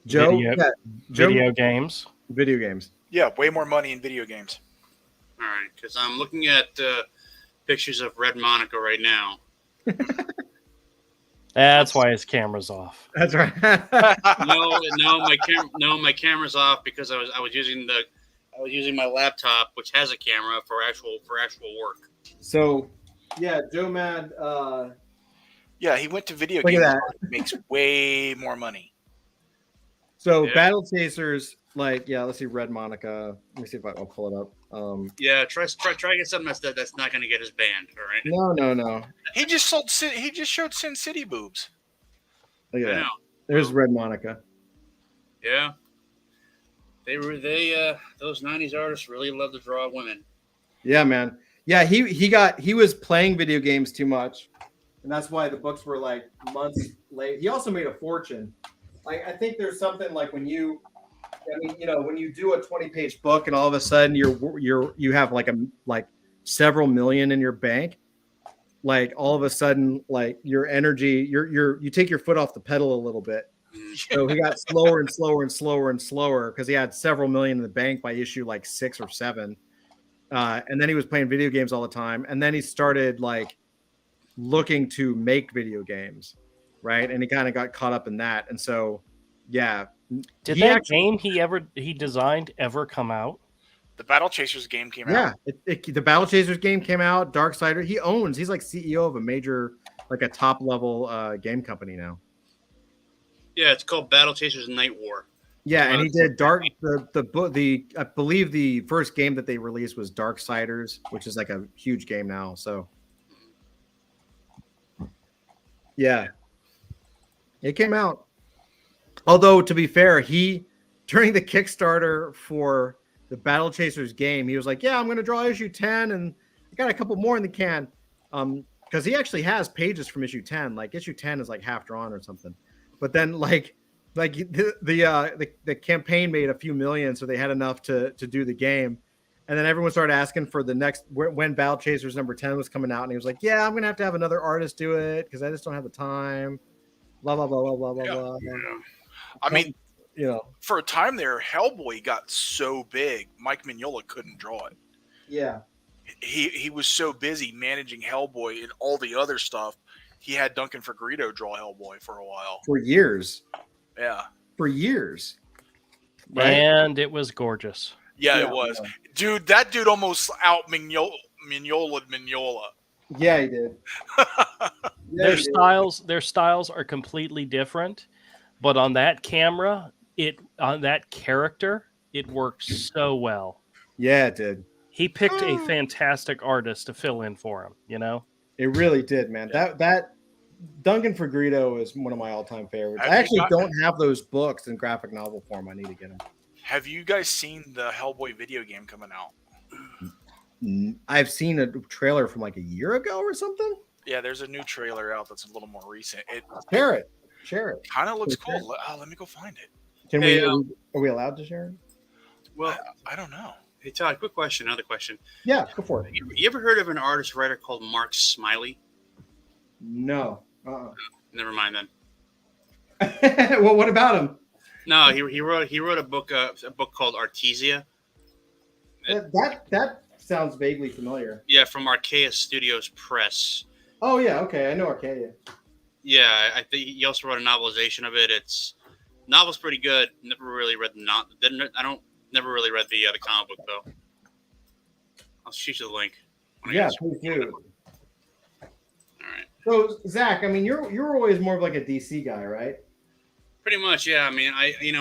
Joe, Video games. Video games. Yeah, way more money in video games. All right, because I'm looking at pictures of Red Monica right now. That's why his camera's off. That's right. My camera's off because I was using my laptop, which has a camera for actual work. So, yeah, Joe Mad. Yeah, he went to video Look at games. that. Makes way more money. So Yeah. Battle Chasers, like, yeah, let's see, Red Monica. Let me see if I'll pull it up. Yeah, try to get something that's not going to get us banned. All right. No. He just showed Sin City boobs. Look at I that. know. There's Red Monica. Yeah. Those 90s artists really love to draw women. Yeah, man. Yeah, he was playing video games too much, and that's why the books were like months late. He also made a fortune. I think there's something like when you do a 20-page book and all of a sudden you have like several million in your bank, like all of a sudden like your energy, you take your foot off the pedal a little bit. So he got slower and slower and slower and slower because he had several million in the bank by issue like 6 or 7. And then he was playing video games all the time. And then he started like looking to make video games. Right. And he kind of got caught up in that. And so, yeah. Did that game he designed ever come out? The Battle Chasers game came out. Yeah. The Battle Chasers game came out. Darksider. He's like CEO of a major, like a top level game company now. Yeah, it's called Battle Chasers Night War. Yeah, and he did I believe the first game that they released was Darksiders, which is like a huge game now. So yeah, it came out. Although to be fair, during the Kickstarter for the Battle Chasers game, he was like, "Yeah, I'm going to draw issue 10, and I got a couple more in the can." Because he actually has pages from issue 10. Like issue 10 is like half drawn or something. But then like the campaign made a few million, so they had enough to do the game. And then everyone started asking for the next when Battle Chasers number 10 was coming out, and he was like, "Yeah, I'm gonna have to have another artist do it because I just don't have the time." Blah blah blah blah blah blah blah. Yeah. I mean, you know, for a time there, Hellboy got so big, Mike Mignola couldn't draw it. Yeah, he was so busy managing Hellboy and all the other stuff. He had Duncan Fegredo draw Hellboy for a while. for years. Yeah. For years. Right? And it was gorgeous. Yeah, it was. Yeah. Dude, that dude almost out Mignola. Yeah, he did. Their styles are completely different, but on that camera, on that character, it worked so well. Yeah, it did. He picked a fantastic artist to fill in for him, you know? It really did, man. Yeah. That Duncan Fegredo is one of my all-time favorites. I actually don't have those books in graphic novel form. I need to get them. Have you guys seen the Hellboy video game coming out? I've seen a trailer from like a year ago or something. Yeah, there's a new trailer out that's a little more recent. Share it. Kind of looks cool. Let me go find it. Are we allowed to share it? Well, I don't know. Hey, Todd, quick question. Another question. Yeah, go for it. You ever heard of an artist-writer called Mark Smiley? No. Never mind then. Well, what about him? No, he wrote a book called Artesia. That sounds vaguely familiar. Yeah, from Archaea Studios Press. Oh yeah, okay, I know Archaea. Yeah, I think he also wrote a novelization of it. Novel's pretty good. Never really read never really read the comic book though. I'll shoot you the link. Yeah, please do. All right. So Zach, I mean, you're always more of like a DC guy, right? Pretty much, yeah. I mean,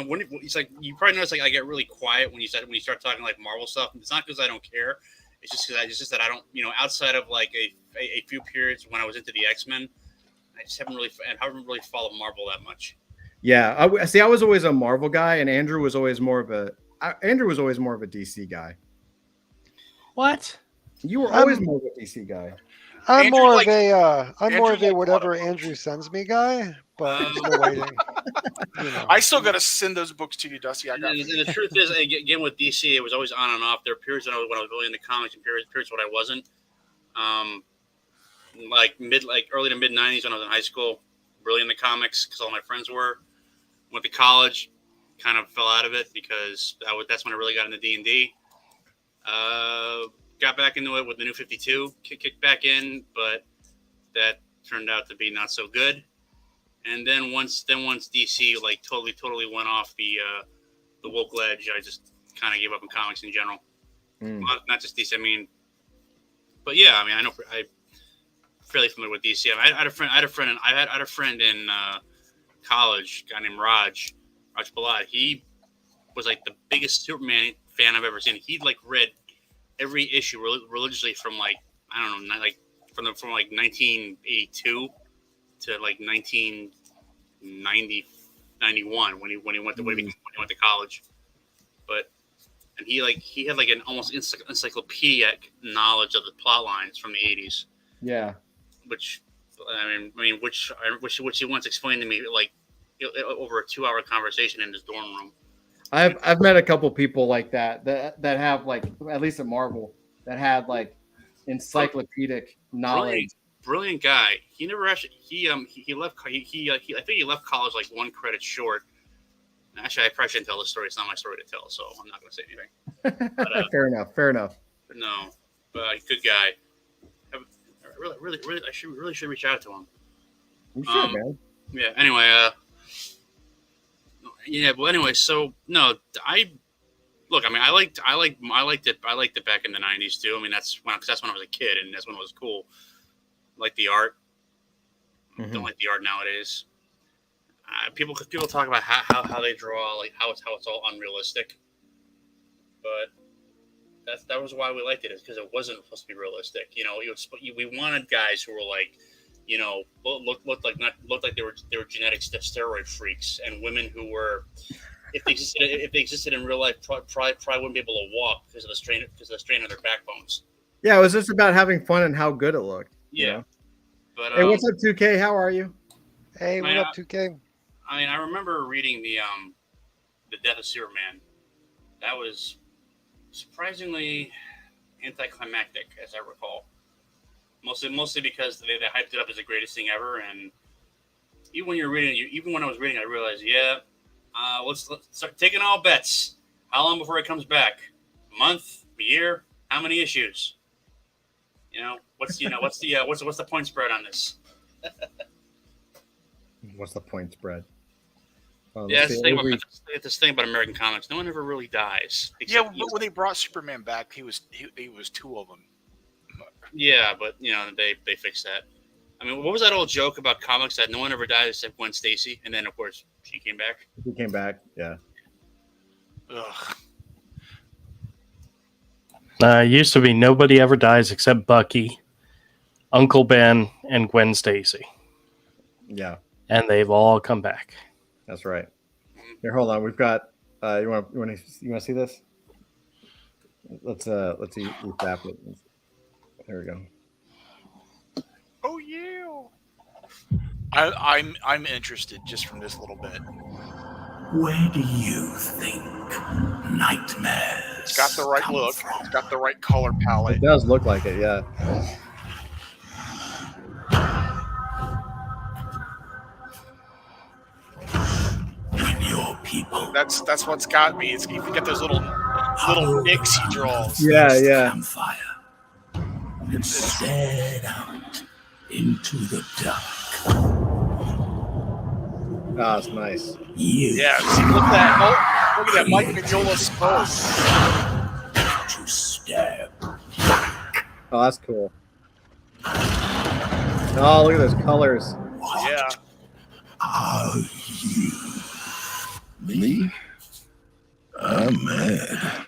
when it's like you probably notice like I get really quiet when you start talking like Marvel stuff. It's not because I don't care. It's just that I don't, outside of like a few periods when I was into the X-Men, I just haven't really followed Marvel that much. Yeah, I was always a Marvel guy, and Andrew was always more of a DC guy. What? You were always more of a DC guy. I'm Andrew, more like- of a Andrew, like, whatever what? Andrew sends me guy, but I'm still waiting. You know. I still got to send those books to you, Dusty. I And, got. and the truth is, again with DC, it was always on and off. There were periods when I was really into comics and periods when I wasn't. Like early to mid '90s when I was in high school, really into comics because all my friends were. Went to college, kind of fell out of it because that's when I really got into D&D. Got back into it with the New 52, kicked back in, but that turned out to be not so good. And then once DC like totally went off the woke ledge, I just kind of gave up on comics in general. Not just DC. I mean, but yeah, I mean, I'm fairly familiar with DC. I had a friend in college, a guy named Raj Balad. He was like the biggest Superman fan I've ever seen. He'd like read every issue religiously from like I don't know, like from 1982 to like 1991 when he went to college. But and he had like an almost encyclopedic knowledge of the plot lines from the 80s. Yeah. Which he once explained to me like over a 2-hour conversation in his dorm room. I've met a couple people like that have like, at least at Marvel, that had like encyclopedic knowledge. Brilliant guy. He never actually he left I think he left college like 1 credit short. Actually, I probably shouldn't tell the story. It's not my story to tell, so I'm not going to say anything. But, Fair enough. No, but good guy. Really, I should reach out to him. You should, man. Yeah. Anyway, so no, I liked it back in the 90s too. I mean, that's when I was a kid, and that's when it was cool. Like the art. Don't like the art nowadays. People talk about how they draw, like how it's all unrealistic, but that was why we liked it, is because it wasn't supposed to be realistic. You know, we wanted guys who were like, you know, looked like they were genetic steroid freaks, and women who were, if they existed in real life, probably wouldn't be able to walk because of the strain of their backbones. Yeah, it was just about having fun and how good it looked. Yeah. You know? But hey, what's up, 2K? How are you? Hey, what up, 2K? I mean, I remember reading the Death of Superman. That was surprisingly anticlimactic, as I recall. Mostly because they hyped it up as the greatest thing ever, and even when I was reading, I realized, let's start taking all bets. How long before it comes back? A month? A year? How many issues? You know, what's the point spread on this? What's the point spread? Yeah, it's this thing about American comics. No one ever really dies. Yeah, but when they brought Superman back, he was 2 of them. Yeah, but you know they fixed that. I mean, what was that old joke about comics that no one ever died except Gwen Stacy, and then of course she came back. He came back, yeah. Ugh. It used to be nobody ever dies except Bucky, Uncle Ben, and Gwen Stacy. Yeah, and they've all come back. That's right. Here, hold on. We've got. You want to see this? Let's zap it. There we go. Oh yeah. I'm interested just from this little bit. Where do you think nightmares? It's got the right look. From? It's got the right color palette. It does look like it, yeah. When your people. That's what's got me. It's you get those little nicks he draws. Yeah. Campfire and stared out into the dark. Oh, it's nice. Yeah, see, look at that Mike Mignola skull. To stab. Oh, that's cool. Oh, look at those colors. What Yeah. are you? Me? I'm mad.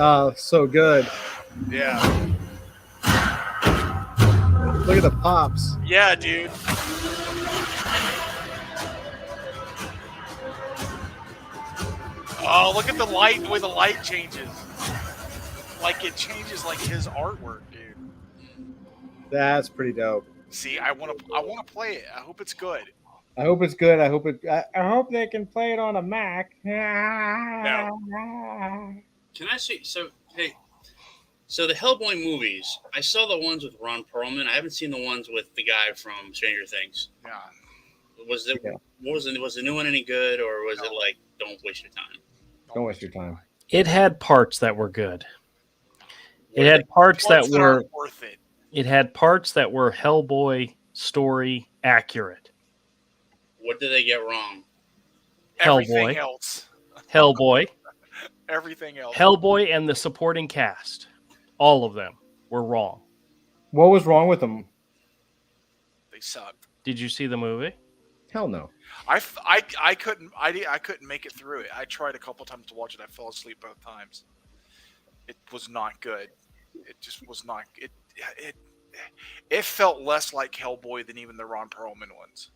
Oh, so good. Yeah. Look at the pops. Yeah, dude. Oh, look at the light, the way the light changes. Like it changes like his artwork, dude. That's pretty dope. See, I want to play it. I hope it's good. I hope it's good. I hope they can play it on a Mac. No. Can I see? So hey, so the Hellboy movies. I saw the ones with Ron Perlman. I haven't seen the ones with the guy from Stranger Things. Yeah. Was it? Yeah. Was the new one any good, or was it like don't waste your time? Don't waste your time. It had parts that were good. It had parts that were aren't worth it. It had parts that were Hellboy story accurate. What did they get wrong? Everything Hellboy. else. Hellboy. Everything else. Hellboy and the supporting cast. All of them were wrong. What was wrong with them? They sucked. Did you see the movie? Hell no. I couldn't make it through it. I tried a couple times to watch it. I fell asleep both times. It was not good. It just was not. It felt less like Hellboy than even the Ron Perlman ones.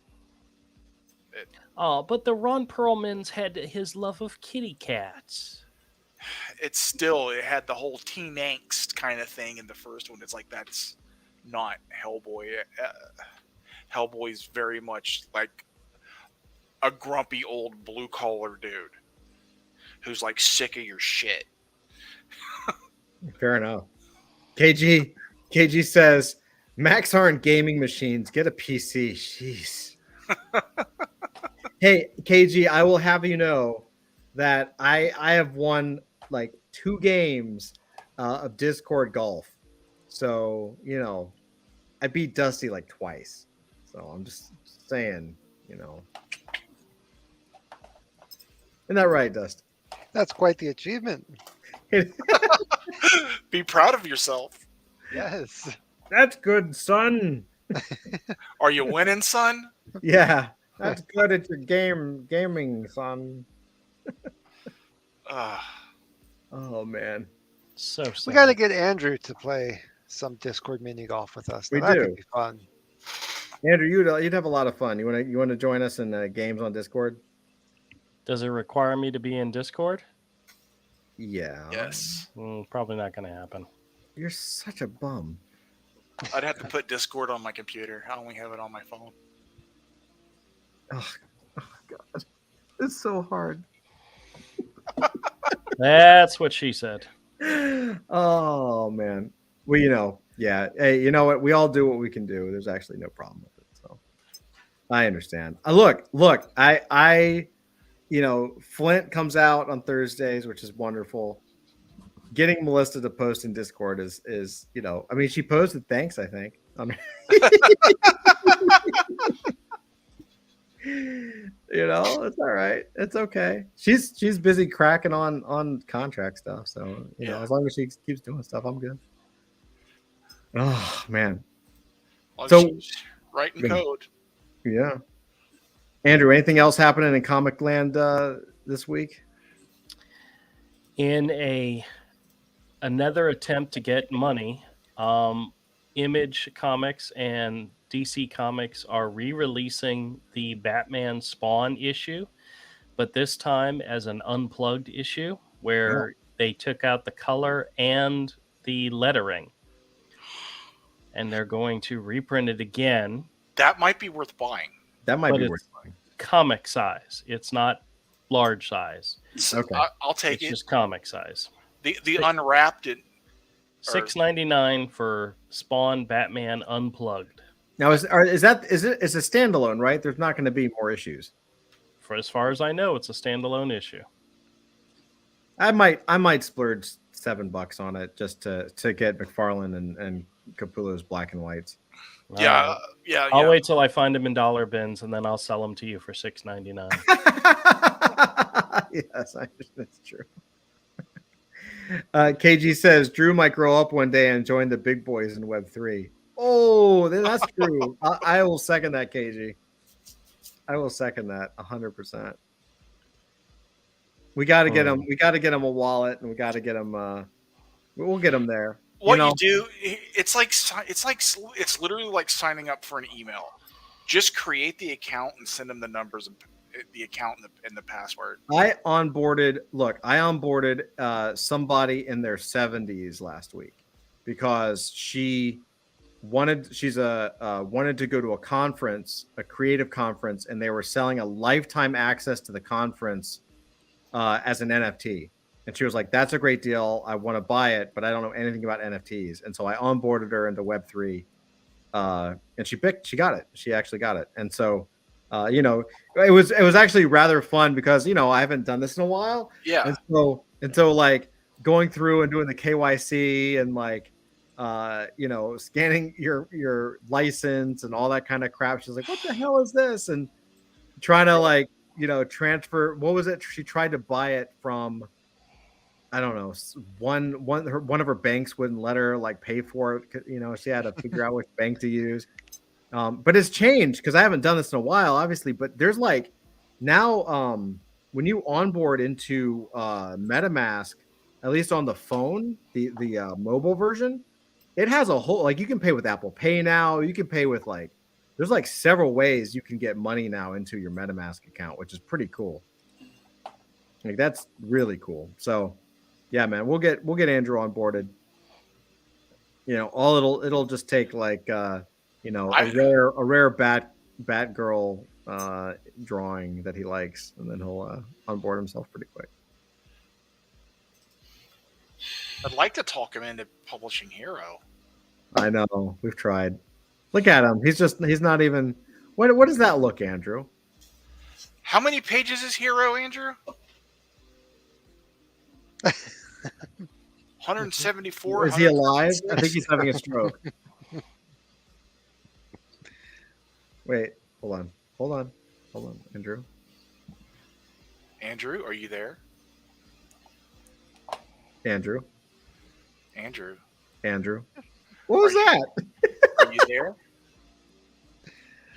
But the Ron Perlmans had his love of kitty cats. It had the whole teen angst kind of thing in the first one. It's like that's not Hellboy. Hellboy's very much like a grumpy old blue collar dude who's like sick of your shit. Fair enough. KG says, Macs aren't gaming machines. Get a PC. Jeez. Hey, KG, I will have you know that I have won like 2 games of Discord golf. So, I beat Dusty like twice. So I'm just saying, Isn't that right, Dusty? That's quite the achievement. Be proud of yourself. Yes. That's good, son. Are you winning, son? Yeah, that's good at your gaming, son. Oh man, So sad. We got to get Andrew to play some Discord mini golf with us. We That do. could be fun. Andrew, you'd have a lot of fun. You want to join us in games on Discord? Does it require me to be in Discord? Yeah. Yes. Probably not going to happen. You're such a bum. I'd have to put Discord on my computer. I only have it on my phone. Oh God, it's so hard. That's what she said. Oh man. Well, yeah. Hey, you know what? We all do what we can do. There's actually no problem with it. So I understand. Look. I Flint comes out on Thursdays, which is wonderful. Getting Melissa to post in Discord is she posted thanks, I think. It's all right. It's okay. She's busy cracking on contract stuff. So, as long as she keeps doing stuff, I'm good. Oh man. So writing code. Yeah. Andrew, anything else happening in comic land this week? In another attempt to get money, Image Comics and DC Comics are re-releasing the Batman Spawn issue, but this time as an unplugged issue where they took out the color and the lettering. And they're going to reprint it again. That might be worth buying. That might be worth buying. Comic size. It's not large size. Okay. I'll take it. It's just comic size. The unwrapped it. $6.99 for Spawn Batman Unplugged. Now is it a standalone, right? There's not going to be more issues. For as far as I know, it's a standalone issue. I might splurge $7 on it just to get McFarlane and Capullo's black and whites. Yeah. I'll wait till I find them in dollar bins and then I'll sell them to you for $6.99. Yes, that's true. KG says Drew might grow up one day and join the big boys in Web3. Oh, that's true. I will second that, KG. I will second that 100%. We got to get him. We got to get him a wallet, and we got to get him. We'll get him there. What you do, it's literally like signing up for an email. Just create the account and send them the numbers the account and the password. I onboarded somebody in their 70s last week because she wanted to go to a conference, a creative conference, and they were selling a lifetime access to the conference as an NFT. And she was like, "That's a great deal. I want to buy it, but I don't know anything about NFTs." And so I onboarded her into Web3, and she got it. She actually got it. And so, it was actually rather fun because I haven't done this in a while. Yeah. And so like going through and doing the KYC and like scanning your license and all that kind of crap. She's like, "What the hell is this?" And trying to like transfer. What was it? She tried to buy it from, I don't know, one of her banks wouldn't let her like pay for it. She had to figure out which bank to use. But it's changed because I haven't done this in a while, obviously. But there's like now when you onboard into MetaMask, at least on the phone, the mobile version, it has a whole, like, you can pay with Apple Pay now. You can pay with like, there's like several ways you can get money now into your MetaMask account, which is pretty cool. Like, that's really cool. So yeah, man, we'll get Andrew onboarded. It'll just take like a rare Batgirl drawing that he likes, and then he'll onboard himself pretty quick. I'd like to talk him into publishing Hero. I know, we've tried. Look at him. He's not even. What does that look, Andrew? How many pages is Hero, Andrew? 174. Is he alive? I think he's having a stroke. Wait, hold on, Andrew. Andrew, are you there? Andrew. What was that? Are you there?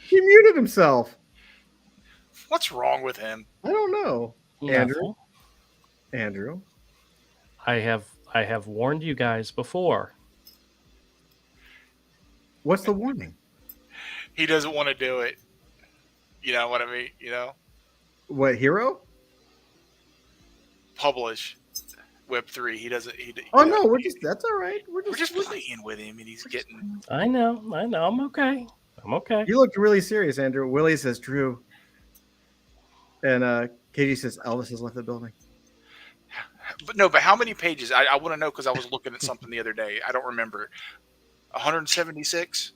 He muted himself. What's wrong with him? I don't know. Nothing. Andrew. I have warned you guys before. What's the warning? He doesn't want to do it. You know what I mean? What, Hero? Publish Web3. He doesn't. No, that's all right. We're just playing with him, and he's getting. I know. I'm okay. You looked really serious, Andrew. Willie says Drew, and Katie says Elvis has left the building. But how many pages? I want to know because I was looking at something the other day. I don't remember. 176.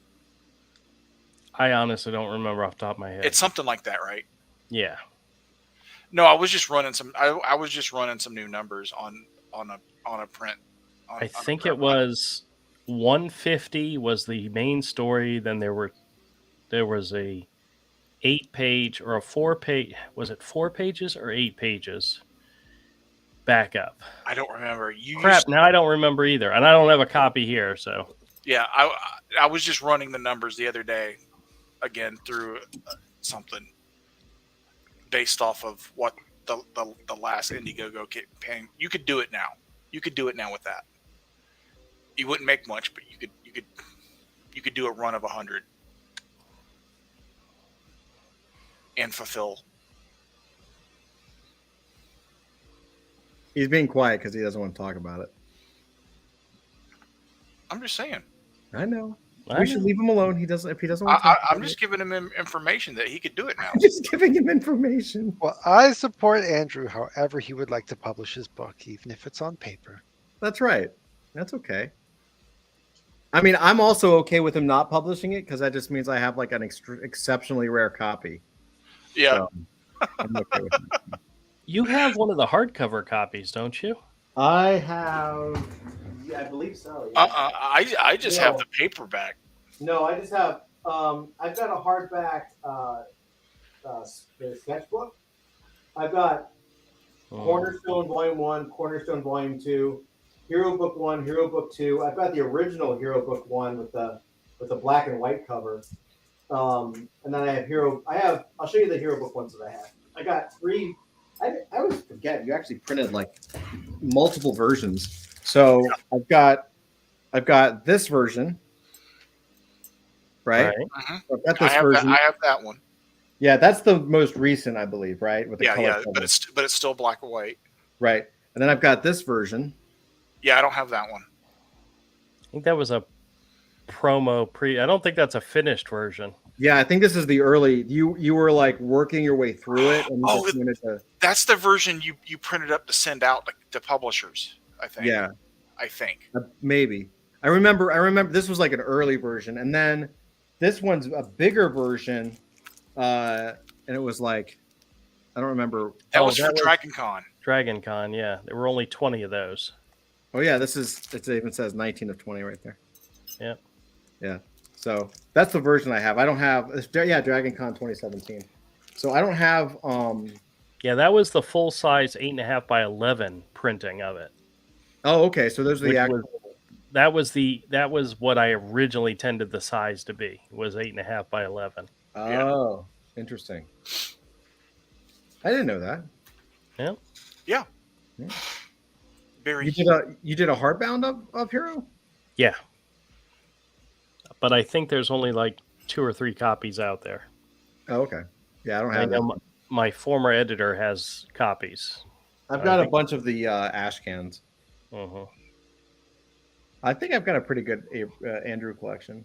I honestly don't remember off the top of my head. It's something like that, right? Yeah. No, I was just running some. I was just running some new numbers on a print. I think it was 150 was the main story. Then there was a 8-page or a 4-page. Was it 4 pages or 8 pages? Backup. I don't remember. Now I don't remember either, and I don't have a copy here. So yeah, I was just running the numbers the other day, again through something based off of what the last Indiegogo campaign. You could do it now. You could do it now with that. You wouldn't make much, but you could do a run of 100 and fulfill. He's being quiet because he doesn't want to talk about it. I'm just saying. I know. We should leave him alone. If he doesn't want to talk I'm just giving him information that he could do it now. I'm just giving him information. Well, I support Andrew however he would like to publish his book, even if it's on paper. That's right. That's okay. I mean, I'm also okay with him not publishing it because that just means I have like an exceptionally rare copy. Yeah. So, I'm okay with it. you have one of the hardcover copies, don't you? I have. Yeah, I believe so. Yeah. I just have the paperback. No, I just have. I've got a hardback sketchbook. I've got Cornerstone Volume 1, Cornerstone Volume 2, Hero Book 1, Hero Book 2. I've got the original Hero Book 1 with the black and white cover. And then I have I'll show you the Hero Book ones that I have. I got 3. I always forget you actually printed like multiple versions. So I've got this version. Right? Mm-hmm. So I've got this version. I have that one. Yeah, that's the most recent, I believe, right? With the Yeah, color yeah, cover. but it's still black and white. Right. And then I've got this version. Yeah, I don't have that one. I think that was a promo I don't think that's a finished version. Yeah, I think this is the early. You were like working your way through it, and you just wanted to. That's the version you printed up to send out to publishers. I think. Yeah, I think maybe. I remember this was like an early version, and then this one's a bigger version, and it was like I don't remember. That was for Dragon Con. Dragon Con, yeah. There were only 20 of those. Oh yeah, it even says 19 of 20 right there. Yeah. Yeah. So that's the version I have. I don't have Dragon Con 2017. So I don't have yeah, that was the full size 8.5 by 11 printing of it. Oh, okay. So those are the actual that was what I originally tended the size to be, was 8.5 by 11. Oh, interesting. I didn't know that. Yeah. Yeah. You did a hardbound of Hero? Yeah. But I think there's only like 2 or 3 copies out there. Oh, okay. Yeah, I don't have that. My former editor has copies. I've got a bunch of the ash cans. Uh-huh. I think I've got a pretty good Andrew collection.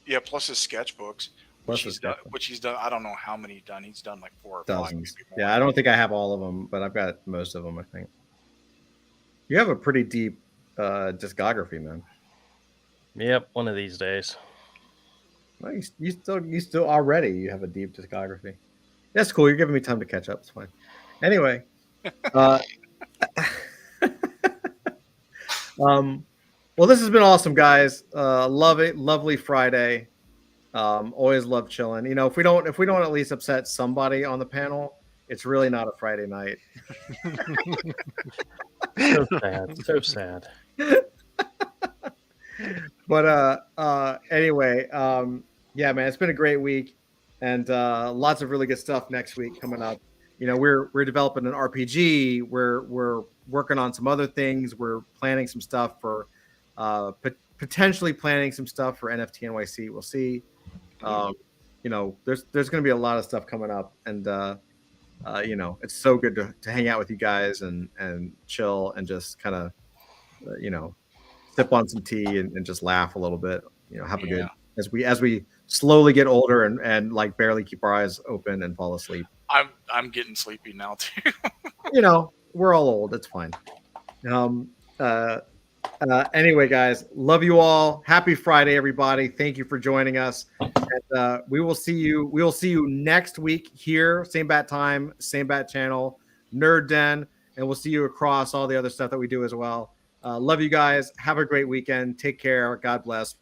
Yeah, plus his sketchbooks, which he's done. I don't know how many he's done. He's done like 4 or 5. Dozens. Yeah, I don't think I have all of them, but I've got most of them, I think. You have a pretty deep discography, man. Yep, one of these days. Well, you still already you have a deep discography. That's cool. You're giving me time to catch up. It's fine. Anyway, well, this has been awesome, guys. Love it. Lovely Friday. Always love chilling. You know, if we don't at least upset somebody on the panel, it's really not a Friday night. So sad. So sad. But anyway, yeah, man, it's been a great week, and lots of really good stuff next week coming up. You know, we're developing an RPG. We're working on some other things. We're planning some stuff for potentially planning some stuff for NFT NYC. We'll see. You know, there's going to be a lot of stuff coming up, and you know, it's so good to hang out with you guys and chill and just kind of you know, sip on some tea and just laugh a little bit. You know, have a good as we slowly get older and like barely keep our eyes open and fall asleep. I'm getting sleepy now too. You know, we're all old. It's fine. Anyway, guys, love you all. Happy Friday, everybody. Thank you for joining us. And, we will see you next week here. Same bat time, same bat channel, Nerd Den. And we'll see you across all the other stuff that we do as well. Love you guys. Have a great weekend. Take care. God bless.